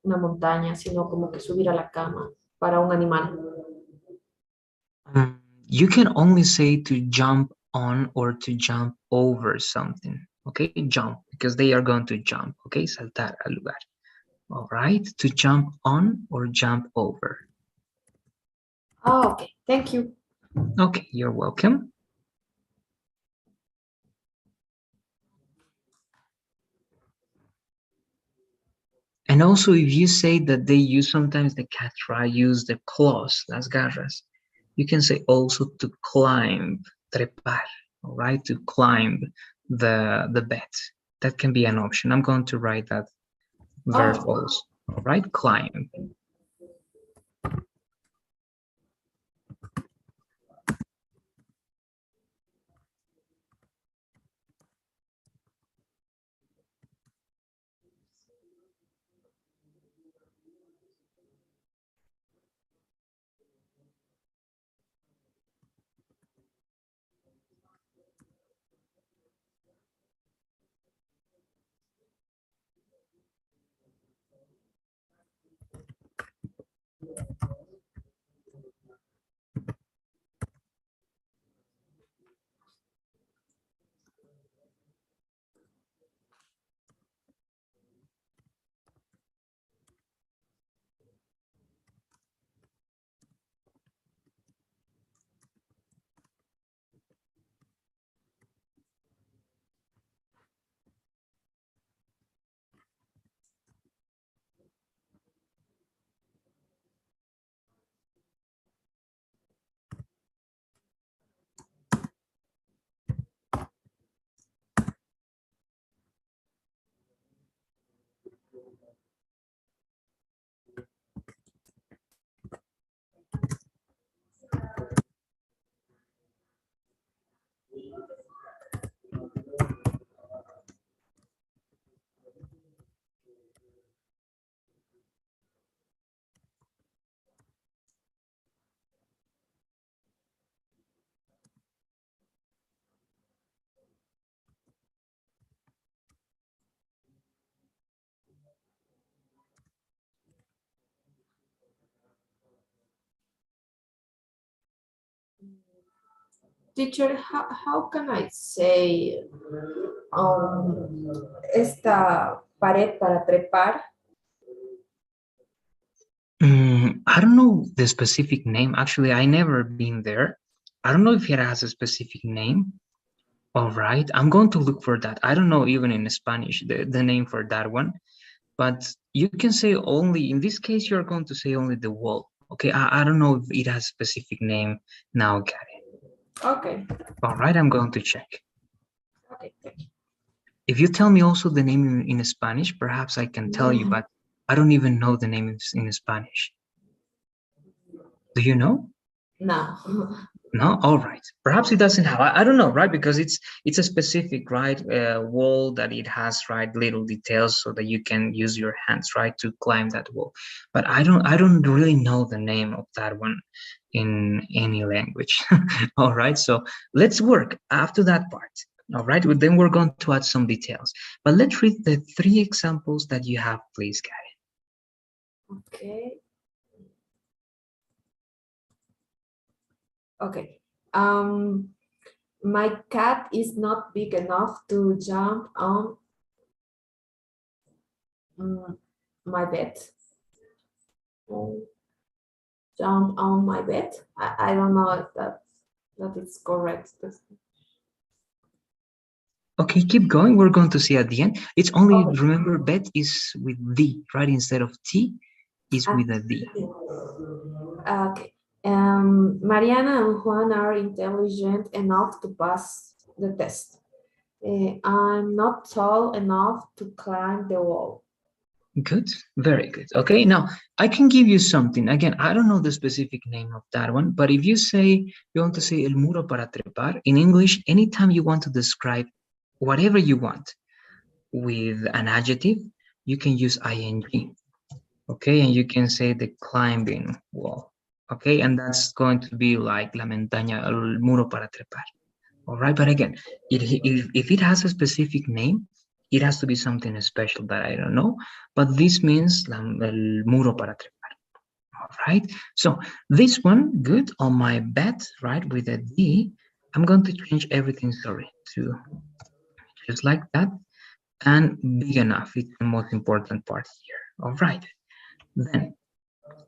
una montaña, sino como que subir a la cama para un animal. You can only say to jump on or to jump over something, okay? Jump, because they are going to jump, okay? Saltar al lugar. All right, to jump on or jump over. Oh, okay, thank you. Okay, you're welcome. And also, if you say that they use, sometimes the cats use the claws, las garras, you can say also to climb, trepar, all right, to climb the bed. That can be an option. I'm going to write that verb also, all right, climb. Teacher, how can I say esta pared para trepar? I don't know the specific name. Actually, I never been there. I don't know if it has a specific name. All right, I'm going to look for that. I don't know even in Spanish the name for that one, but you can say only, in this case, you're going to say only the wall. Okay, I don't know if it has a specific name now, Karen. Okay. All right, I'm going to check. Okay, thank you. If you tell me also the name in Spanish, perhaps I can tell you, but I don't even know the name in Spanish. Do you know? No. No, all right. Perhaps it doesn't have. I don't know, right? Because it's a specific right wall that it has right little details so that you can use your hands right to climb that wall. But I don't really know the name of that one in any language. All right. So let's work after that part. All right. Well, then we're going to add some details. But let's read the 3 examples that you have, please, Karen. Okay. Okay. My cat is not big enough to jump on my bed. Jump on my bed. I don't know if that is correct. Okay, keep going. We're going to see at the end. It's only, Okay. remember, bet is with D, right? Instead of T, is with a D. Okay. Mariana and Juan are intelligent enough to pass the test. I'm not tall enough to climb the wall. Good, very good. Okay, now I can give you something. Again, I don't know the specific name of that one, but if you say, you want to say el muro para trepar, in English, anytime you want to describe whatever you want with an adjective, you can use ing. Okay, and you can say the climbing wall. Okay, and that's going to be like la montaña, el muro para trepar. All right, but again, if it has a specific name, it has to be something special that I don't know, but this means el muro para trepar. All right, so this one, good, on my bed, right, with a D, I'm going to change everything, sorry, to just like that, and big enough, it's the most important part here. All right, then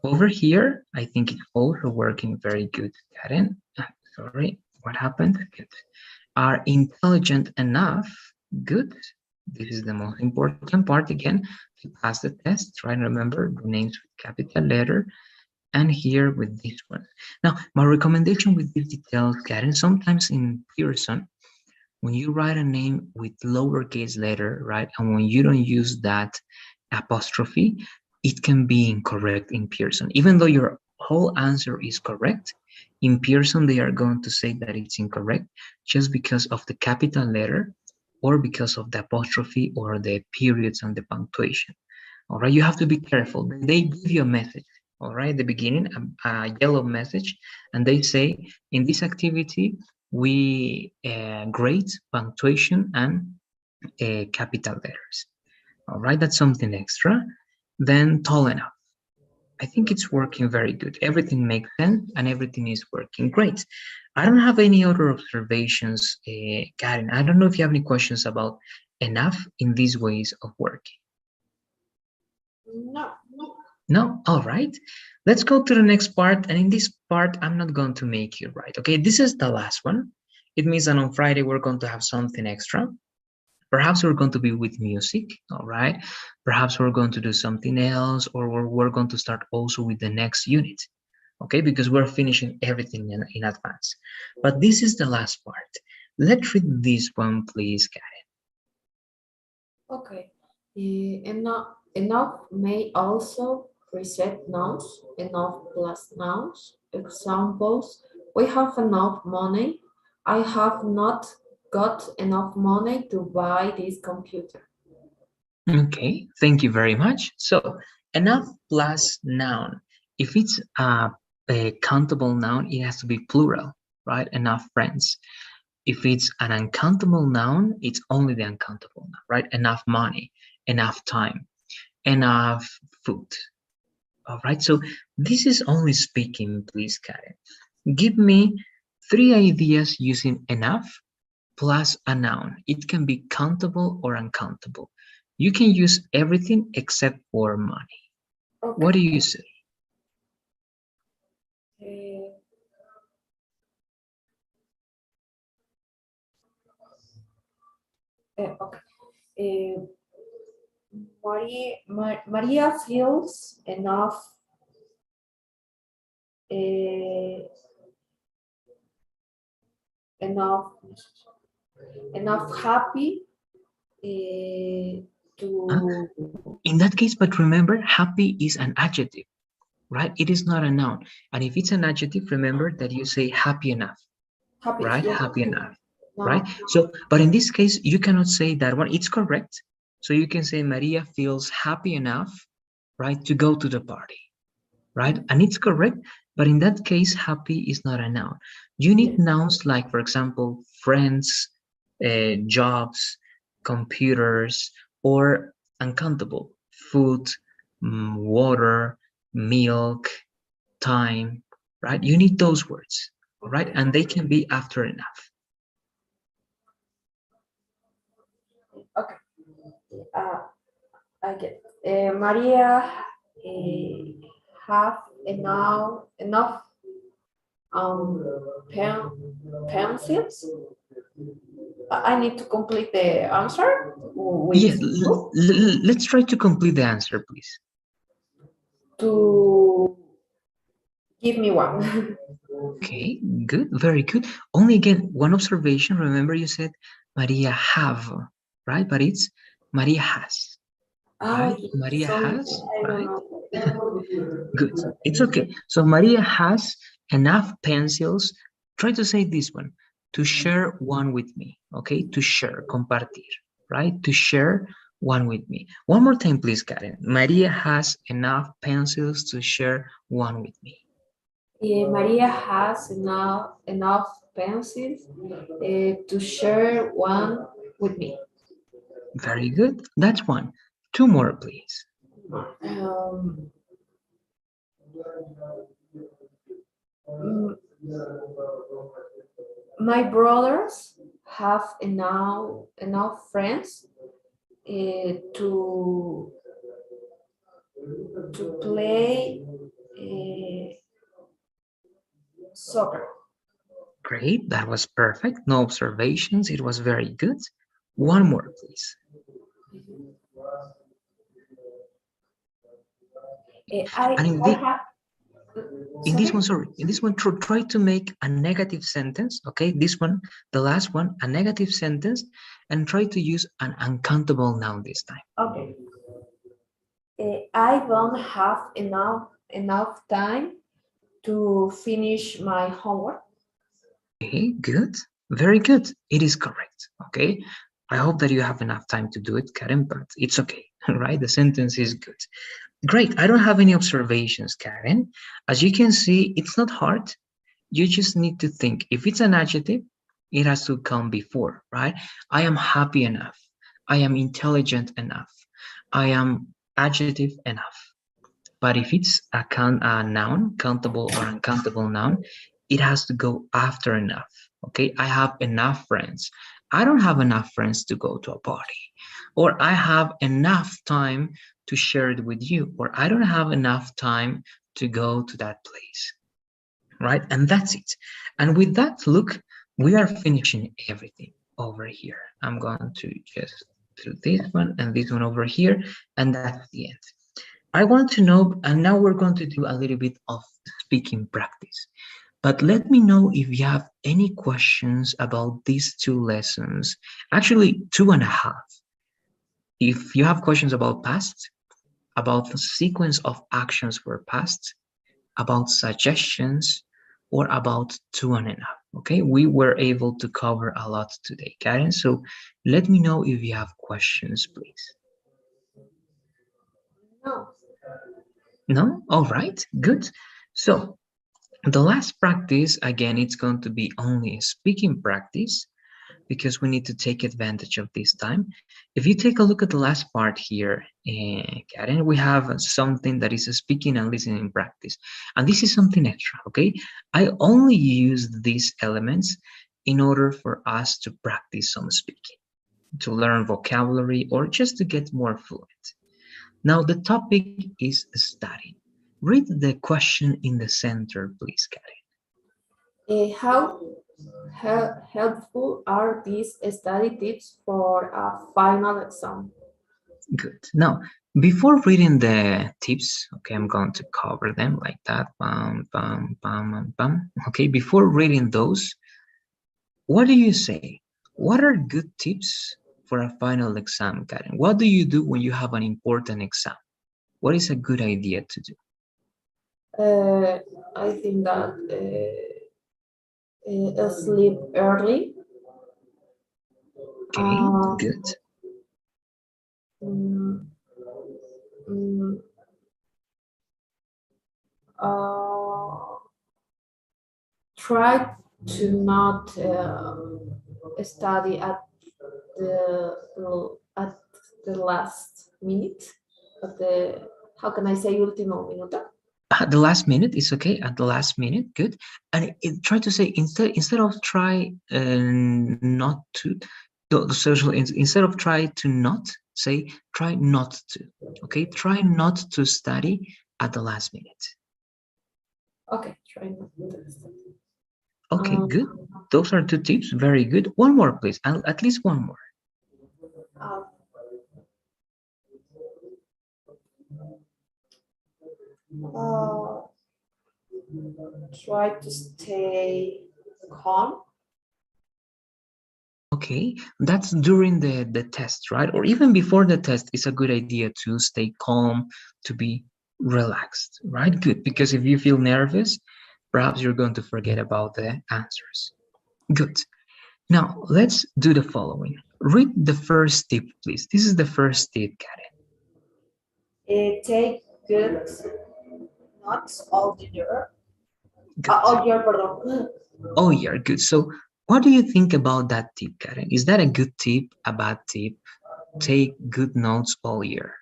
over here, I think it's also working very good, Karen. Sorry, what happened? Good. Are intelligent enough, good. This is the most important part again, to pass the test, right? Remember the names with capital letter, and here with this one. Now, my recommendation with these details, Karen, sometimes in Pearson, when you write a name with lowercase letter, right, and when you don't use that apostrophe, it can be incorrect in Pearson. Even though your whole answer is correct, in Pearson, they are going to say that it's incorrect just because of the capital letter or because of the apostrophe or the periods and the punctuation. All right, you have to be careful. They give you a message, all right, at the beginning, a yellow message, and they say, in this activity, we grade punctuation and capital letters. All right, that's something extra. Then tall enough. I think it's working very good. Everything makes sense and everything is working great. I don't have any other observations, Karen. I don't know if you have any questions about enough in these ways of working. No. No? All right. Let's go to the next part. And in this part, I'm not going to make you write. Okay, this is the last one. It means that on Friday, we're going to have something extra. Perhaps we're going to be with music, all right? Perhaps we're going to do something else, or we're going to start also with the next unit, okay? Because we're finishing everything in advance. But this is the last part. Let's read this one, please, Karen. Okay. Enough may also precede nouns, enough plus nouns. Examples, we have enough money. I have not got enough money to buy this computer. Okay, thank you very much. So, enough plus noun. If it's a countable noun, it has to be plural, right? Enough friends. If it's an uncountable noun, it's only the uncountable noun, right? Enough money, enough time, enough food. All right, so this is only speaking, please, Karen. Give me 3 ideas using enough plus a noun. It can be countable or uncountable. You can use everything except for money. Okay. What do you say? Okay. Maria feels enough enough happy to In that case, but remember, happy is an adjective, right? It is not a noun. And if it's an adjective, remember that you say happy enough, happy, right? yes. Happy enough, No. right? So, but in this case, you cannot say that one. It's correct. So you can say Maria feels happy enough, right, to go to the party, right? And it's correct. But in that case, happy is not a noun. You need nouns like, for example, friends, jobs, computers, or uncountable, food, water, milk, time, right? You need those words, all right? And they can be after enough. Okay. I get Maria have enough pencils. I need to complete the answer. Yeah, let's try to complete the answer, please. To give me one. Okay, good, very good. Only again, one observation. Remember you said Maria have, right? But it's Maria has, right? Maria has, right? Good, it's okay. So Maria has enough pencils. Try to say this one, to share one with me, okay? To share, compartir, right? To share one with me. One more time, please, Karen. Maria has enough pencils to share one with me. Maria has enough pencils to share one with me. Very good. That's one. Two more, please. My brothers have enough friends to play soccer. Great, that was perfect. No observations. It was very good. One more, please. In this one, sorry, in this one, try to make a negative sentence, okay? This one, the last one, a negative sentence, and try to use an uncountable noun this time. Okay. I don't have enough time to finish my homework. Okay, good. Very good. It is correct, okay? I hope that you have enough time to do it, Karen, but it's okay, right? The sentence is good. Great. I don't have any observations, Karen. As you can see, it's not hard. You just need to think. If it's an adjective, it has to come before, right? I am happy enough. I am intelligent enough. I am adjective enough. But if it's a noun, countable or uncountable noun, it has to go after enough. Okay, I have enough friends. I don't have enough friends to go to a party. Or I have enough time to share it with you. Or I don't have enough time to go to that place. Right? And that's it. And with that, look, we are finishing everything over here. I'm going to just do this one and this one over here, and that's the end. I want to know, and now we're going to do a little bit of speaking practice. But let me know if you have any questions about these two lessons, actually 2.5. If you have questions about past, about the sequence of actions for past, about suggestions, or about 2.5. Okay, we were able to cover a lot today, Karen. So let me know if you have questions, please. No. No? All right, good. So the last practice, again, it's going to be only a speaking practice because we need to take advantage of this time. If you take a look at the last part here, Karen, we have something that is a speaking and listening practice. And this is something extra, okay? I only use these elements in order for us to practice some speaking, to learn vocabulary, or just to get more fluent. Now, the topic is studying. Read the question in the center, please, Karen. How helpful are these study tips for a final exam? Good. Now, before reading the tips, okay, I'm going to cover them like that. Bam, bam, bam, bam, bam. Okay, before reading those, what do you say? What are good tips for a final exam, Karen? What do you do when you have an important exam? What is a good idea to do? I think that sleep early. Okay, good. Mm, mm, uh, Try to not study at the last minute, at the, how can I say, último minuto? At the last minute is okay. At the last minute, good. And try to say instead of try not to the social instead of try to not say try not to. Okay, try not to study at the last minute. Okay, try not to study. Okay, good. Those are two tips. Very good. One more, please. At least one more. Uh, Try to stay calm. Okay, that's during the test, right? Or even before the test, it's a good idea to stay calm, to be relaxed, right? Good, because if you feel nervous, perhaps you're going to forget about the answers. Good. Now, let's do the following. Read the first tip, please. This is the first tip, Karen. Take good notes all year. Good. All year, pardon. Oh, yeah, good. So, what do you think about that tip, Karen? Is that a good tip, a bad tip? Take good notes all year.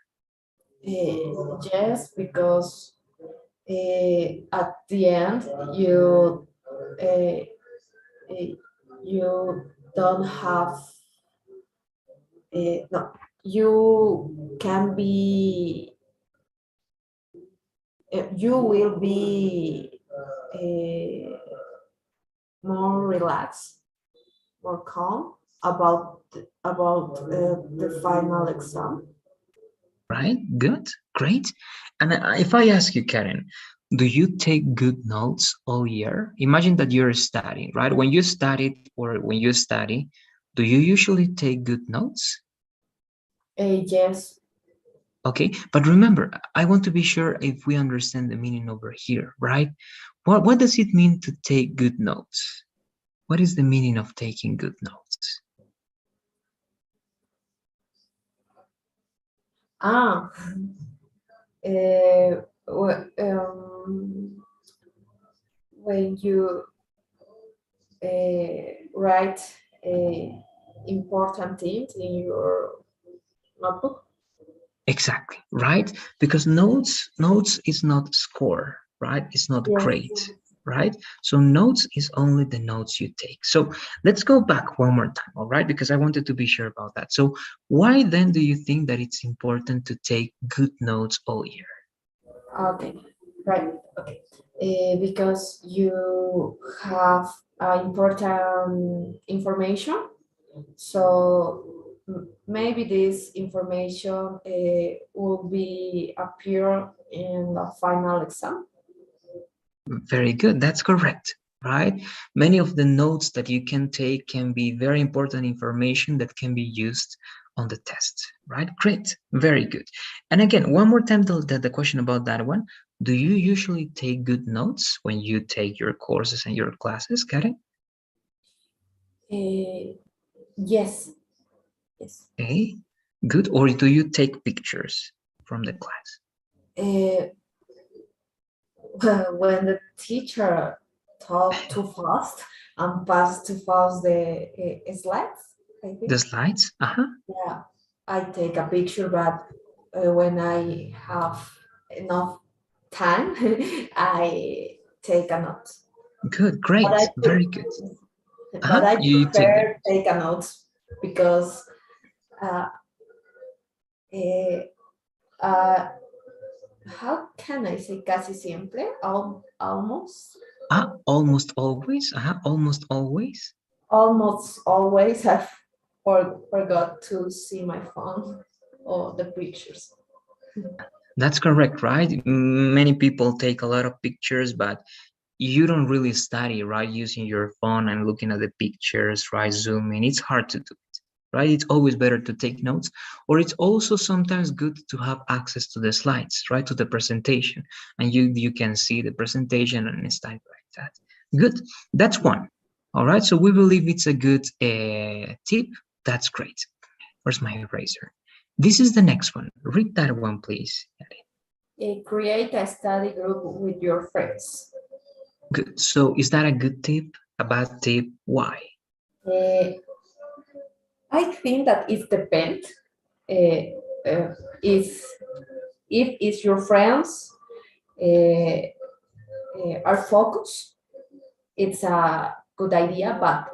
Yes, because at the end uh, you don't have no, you can be you will be more relaxed, more calm about the final exam. Right? Good. Great. And if I ask you, Karen, do you take good notes all year? Imagine that you're studying, right? When you studied or when you study, do you usually take good notes? Yes. Okay, but remember, I want to be sure if we understand the meaning over here, right? What does it mean to take good notes? What is the meaning of taking good notes? Ah, uh, when you write important things in your notebook. Exactly, right? Because notes is not score, right? It's not Yes. grade, right? So notes is only the notes you take. So let's go back one more time, all right? Because I wanted to be sure about that. So why then do you think that it's important to take good notes all year? Okay, right. Okay. Because you have important information, so maybe this information will be appear in the final exam. Very good, that's correct, right? Many of the notes that you can take can be very important information that can be used on the test, right? Great, very good. And again, one more time, the question about that one. Do you usually take good notes when you take your courses and your classes, Karen? Yes, yes. Okay, good. Or do you take pictures from the class? Uh, when the teacher talk too fast and pass too fast the slides, I The think. slides? Uh-huh. Yeah, I take a picture, but when I have enough time, I take a note. Good, But great, I very pre- good. but Uh-huh. I You take them. prefer take a note because uh, eh, uh, how can I say casi siempre? Almost, Almost always. Almost always. almost always I forgot to see my phone or the pictures. That's correct, right? Many people take a lot of pictures, but you don't really study, right? Using your phone and looking at the pictures, right? Zooming. It's hard to do it, right? It's always better to take notes, or it's also sometimes good to have access to the slides, right? To the presentation, and you can see the presentation and stuff like that. Good. That's one. All right. So we believe it's a good tip. That's great. Where's my eraser? This is the next one. Read that one, please. Create a study group with your friends. Good. So is that a good tip? A bad tip? Why? Uh, I think that it depends. Uh, if it's your friends are focused, it's a good idea. But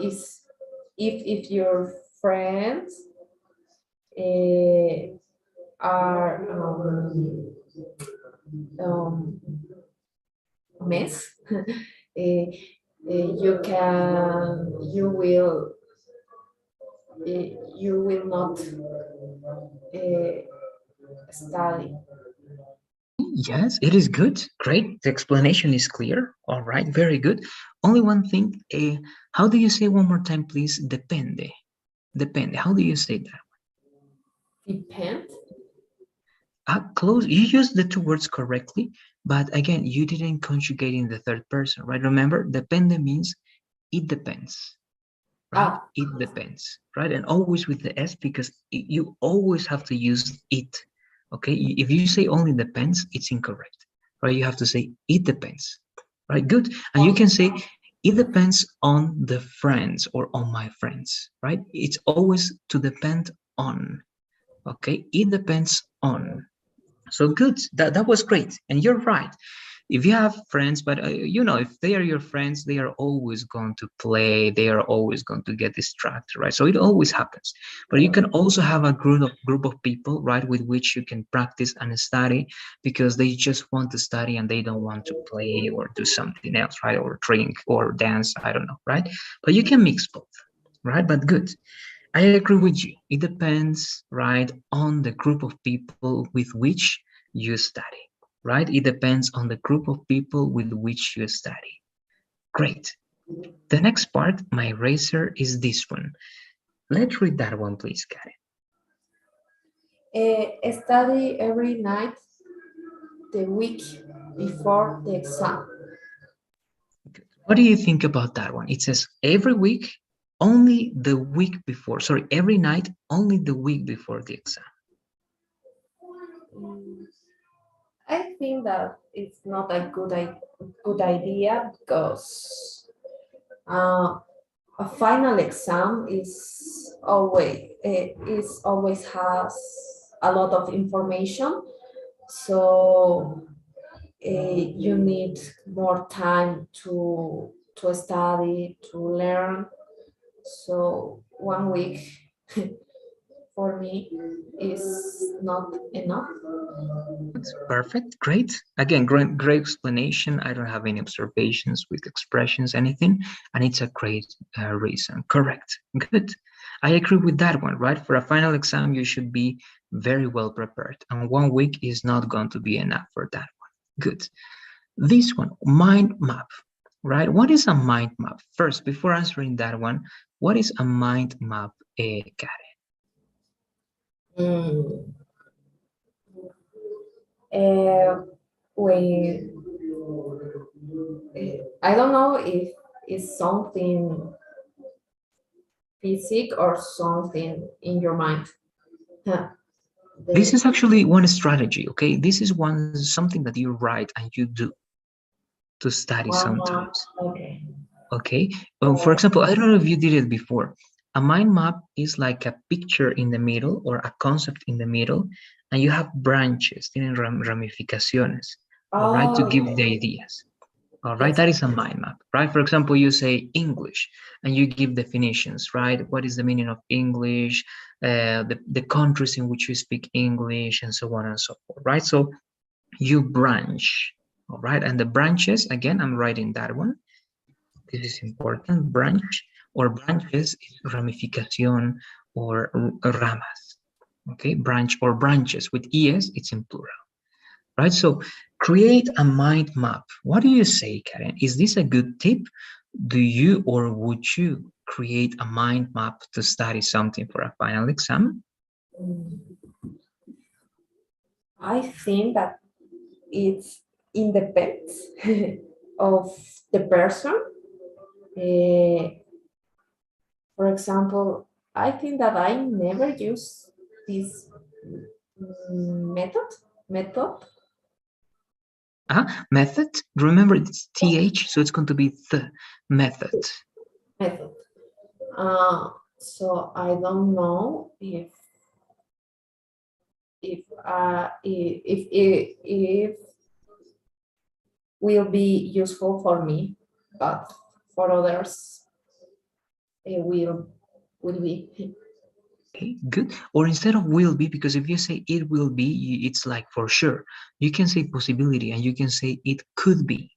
if your friends uh, are um, mess, you will not study. Yes, it is good. Great. The explanation is clear. All right. Very good. Only one thing. How do you say one more time, please? Depende. Depende. How do you say that? Depend. Close. You used the two words correctly, but again, you didn't conjugate in the third person, right? Remember, depende means it depends, right? Ah, It depends, right? And always with the S because you always have to use it. Okay. If you say only depends, it's incorrect, right? You have to say it depends, right? Good. And you can say it depends on the friends or on my friends, right? It's always to depend on. Okay. It depends on. So good. That was great. And you're right. If you have friends, but if they are your friends, they are always going to play. They are always going to get distracted, right? So it always happens. But you can also have a group of people, right, with which you can practice and study because they just want to study and they don't want to play or do something else, right? Or drink or dance. I don't know, right? But you can mix both, right? But good. I agree with you. It depends, right, on the group of people with which you study, right? It depends on the group of people with which you study. Great. The next part, my eraser, is this one. Let's read that one, please, Karen. study every night the week before the exam. Good. What do you think about that one? It says every week, only the week before. Sorry, every night, only the week before the exam. Mm, I think that it's not a good idea because a final exam is always has a lot of information. So you need more time to study, to learn. So 1 week for me is not enough. That's perfect. Great. Again, great explanation. I don't have any observations with expressions, anything, and it's a great reason. Correct. Good. I agree with that one, right? For a final exam, you should be very well prepared, and 1 week is not going to be enough for that one. Good. This one, mind map, right? What is a mind map? First, before answering that one, what is a mind map, Karen? Mm. When I don't know if it's something physical or something in your mind. Huh. This The is actually one strategy, okay? This is something that you write and you do to study sometimes, okay. okay? For Uh, example, I don't know if you did it before. A mind map is like a picture in the middle or a concept in the middle, and you have branches, tienen ramificaciones, all right, to give the okay. ideas. All right, Yes. that is a mind map, right? For example, you say English and you give definitions, right? What is the meaning of English, the countries in which you speak English, and so on and so forth, right? So you branch, all right? And the branches, again, I'm writing that one. This is important. Branch or branches is ramificación or ramas, okay? Branch or branches with es, it's in plural. Right? So create a mind map. What do you say, Karen? Is this a good tip? Do you or would you create a mind map to study something for a final exam? Mm, I think that it's independent of the person. For example, I think that I never use this method. Method. Remember, it's th, so it's going to be the method. Method. So I don't know if will be useful for me, but for others it will be. Okay, good. Or instead of will be, because if you say it will be, it's like for sure. You can say possibility and you can say it could be.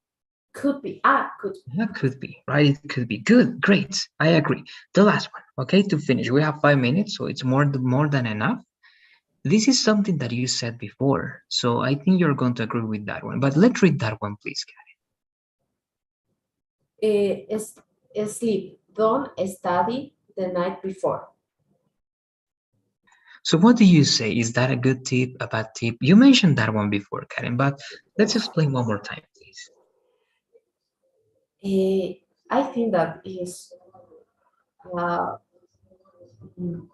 Could be. Could. That could be, right? It could be. Good, great. I agree. The last one, okay, to finish. We have 5 minutes, so it's more than enough. This is something that you said before, so I think you're going to agree with that one. But let's read that one, please, Karen. Sleep. Don't study the night before. So what do you say? Is that a good tip, a bad tip? You mentioned that one before, Karen, but let's explain one more time, please. I think that is uh, mm,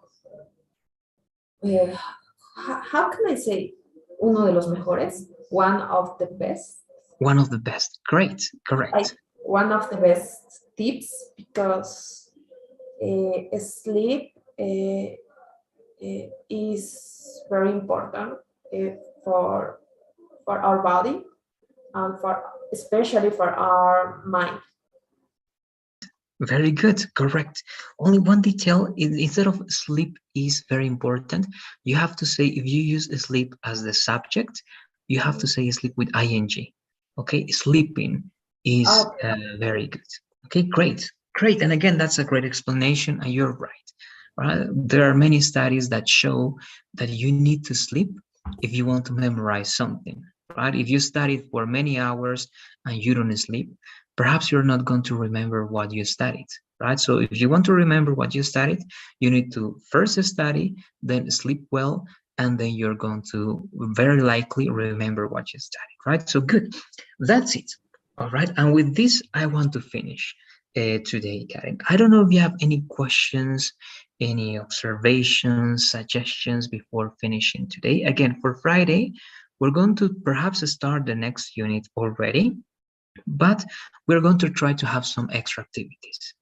how can I say uno de los mejores, one of the best. One of the best. Great, correct. One of the best tips because sleep is very important for our body and especially for our mind. Very good, correct. Only one detail, instead of sleep is very important, you have to say, if you use sleep as the subject, you have to say sleep with ing. Okay, sleeping is very good. Okay, great, great. And again, that's a great explanation, and you're right. Right? There are many studies that show that you need to sleep if you want to memorize something. Right? If you study for many hours and you don't sleep, perhaps you're not going to remember what you studied, right? So if you want to remember what you studied, you need to first study, then sleep well, and then you're going to very likely remember what you studied, right? So good, that's it. All right, and with this, I want to finish today, Karen. I don't know if you have any questions, any observations, suggestions before finishing today. Again, for Friday, we're going to perhaps start the next unit already, but we're going to try to have some extra activities.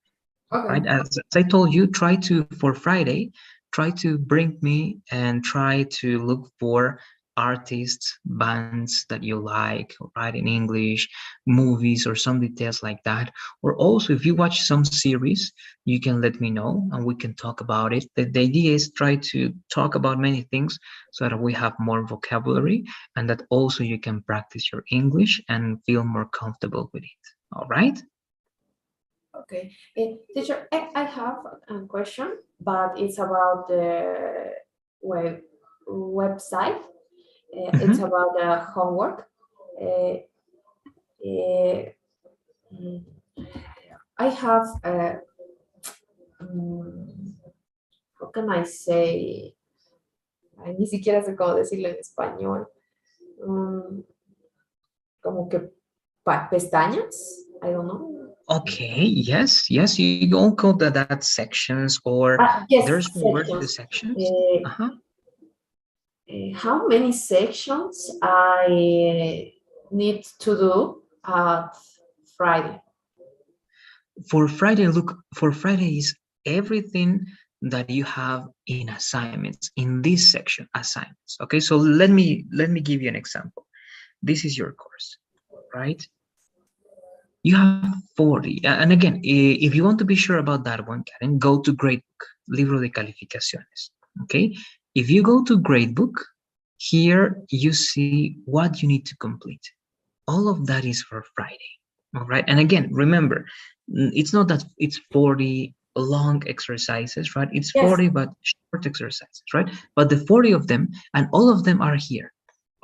Okay. Right? As I told you, try to, for Friday, try to bring me and try to look for artists, bands that you like, right, in English, movies or some details like that. Or also, if you watch some series, you can let me know and we can talk about it. The idea is try to talk about many things so that we have more vocabulary and that also you can practice your English and feel more comfortable with it. All right? Okay. Teacher, I have a question, but it's about the website. It's Mhm. about the homework. Uh, uh, mm, I have, how can I say? Ay, ni siquiera sé cómo decirlo en español. Mm, como que pestañas. I don't know. Okay, yes, you all call that sections or Yes, there's a word, the sections. sections. Uh, Uh-huh. how many sections I need to do at Friday? For Friday, look, for Friday is everything that you have in assignments in this section, assignments. Okay, so let me give you an example. This is your course, right? You have 40. And again, if you want to be sure about that one, Karen, go to Gradebook, Libro de Calificaciones. Okay, if you go to Gradebook, here you see what you need to complete. All of that is for Friday. All right, and again, remember, it's not that it's 40 long exercises, right? It's Yes. 40 but short exercises, right? But the 40 of them and all of them are here.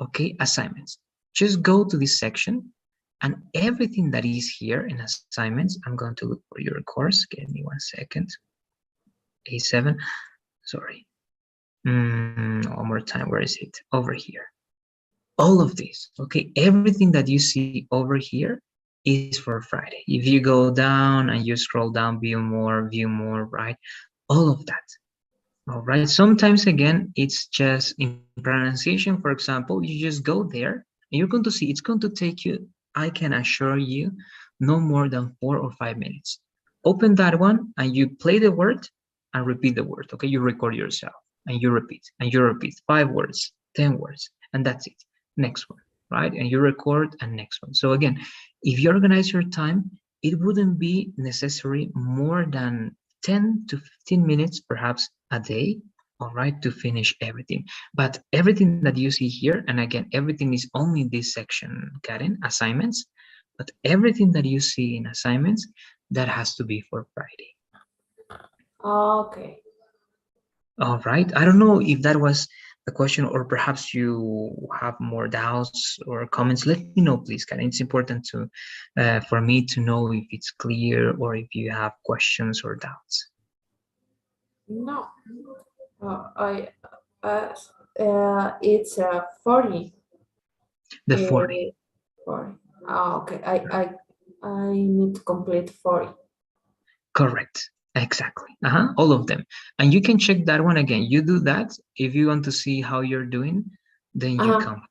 Okay, assignments. Just go to this section and everything that is here in assignments, I'm going to look for your course. Give me 1 second. A7, sorry. One more time, where is it? Over here. All of this, okay? Everything that you see over here is for Friday. If you go down and you scroll down, view more, right? All of that. All right. Sometimes again, it's just in pronunciation, for example, you just go there and you're going to see it's going to take you, I can assure you, no more than 4 or 5 minutes. Open that one and you play the word and repeat the word. Okay. You record yourself and you repeat 5 words, 10 words, and that's it. Next one, right? And you record and next one. So again, if you organize your time, it wouldn't be necessary more than 10 to 15 minutes, perhaps a day, all right, to finish everything. But everything that you see here, and again, everything is only in this section, Karen, assignments, but everything that you see in assignments, that has to be for Friday. Okay. All right. I don't know if that was the question, or perhaps you have more doubts or comments. Let me know, please, Karen. It's important to for me to know if it's clear or if you have questions or doubts. No. I it's 40. The 40. 40. Okay. I need to complete 40. Correct. Exactly. All of them. And you can check that one again. You do that. If you want to see how you're doing, then you come,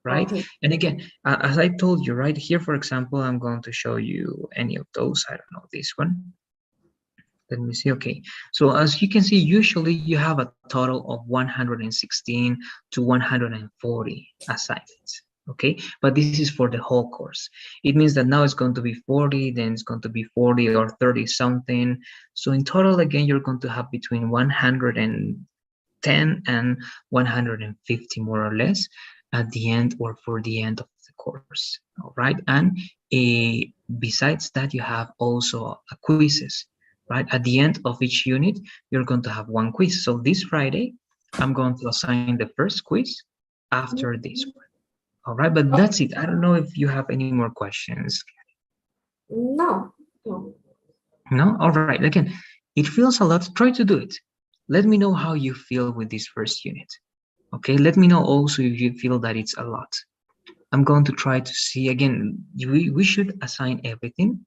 right? Okay. And again, as I told you, right here, for example, I'm going to show you any of those. I don't know, this one. Let me see. Okay. So as you can see, usually you have a total of 116 to 140 assignments. Okay, but this is for the whole course. It means that now it's going to be 40, then it's going to be 40 or 30 something. So in total, again, you're going to have between 110 and 150 more or less at the end or for the end of the course. All right, and besides that, you have also quizzes, right? At the end of each unit, you're going to have one quiz. So this Friday, I'm going to assign the first quiz after this one. All right, but that's it. I don't know if you have any more questions. No. No. No? All right. Again, it feels a lot. Try to do it. Let me know how you feel with this first unit. Okay, let me know also if you feel that it's a lot. I'm going to try to see again, we should assign everything.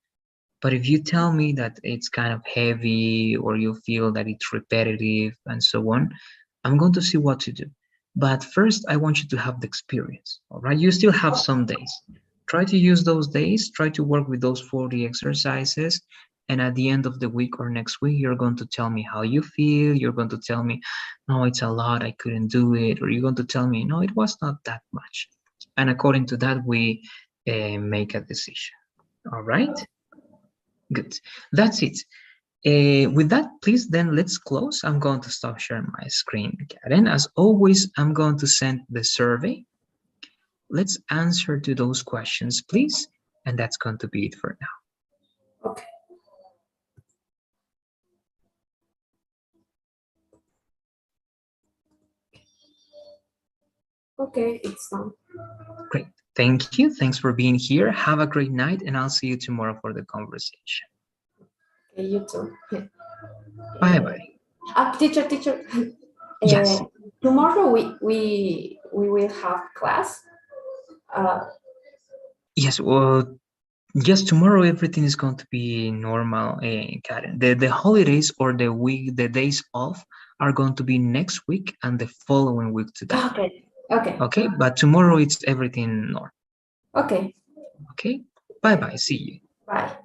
But if you tell me that it's kind of heavy or you feel that it's repetitive and so on, I'm going to see what to do. But first, I want you to have the experience, all right? You still have some days. Try to use those days, try to work with those 40 exercises, and at the end of the week or next week, you're going to tell me how you feel. You're going to tell me, no, it's a lot, I couldn't do it. Or you're going to tell me, no, it was not that much. And according to that, we make a decision. All right? Good. That's it. With that, please, then let's close. I'm going to stop sharing my screen, Karen. As always, I'm going to send the survey. Let's answer to those questions, please. And that's going to be it for now. Okay. Okay, it's done. Great. Thank you. Thanks for being here. Have a great night, and I'll see you tomorrow for the conversation. Okay, you too. Bye-bye. Teacher. Yes. Tomorrow we will have class. Yes. Well, yes. Tomorrow everything is going to be normal, Karen. The holidays or the week, the days off are going to be next week and the following week to that. Okay. Okay. Okay. But tomorrow it's everything normal. Okay. Okay. Bye-bye. See you. Bye.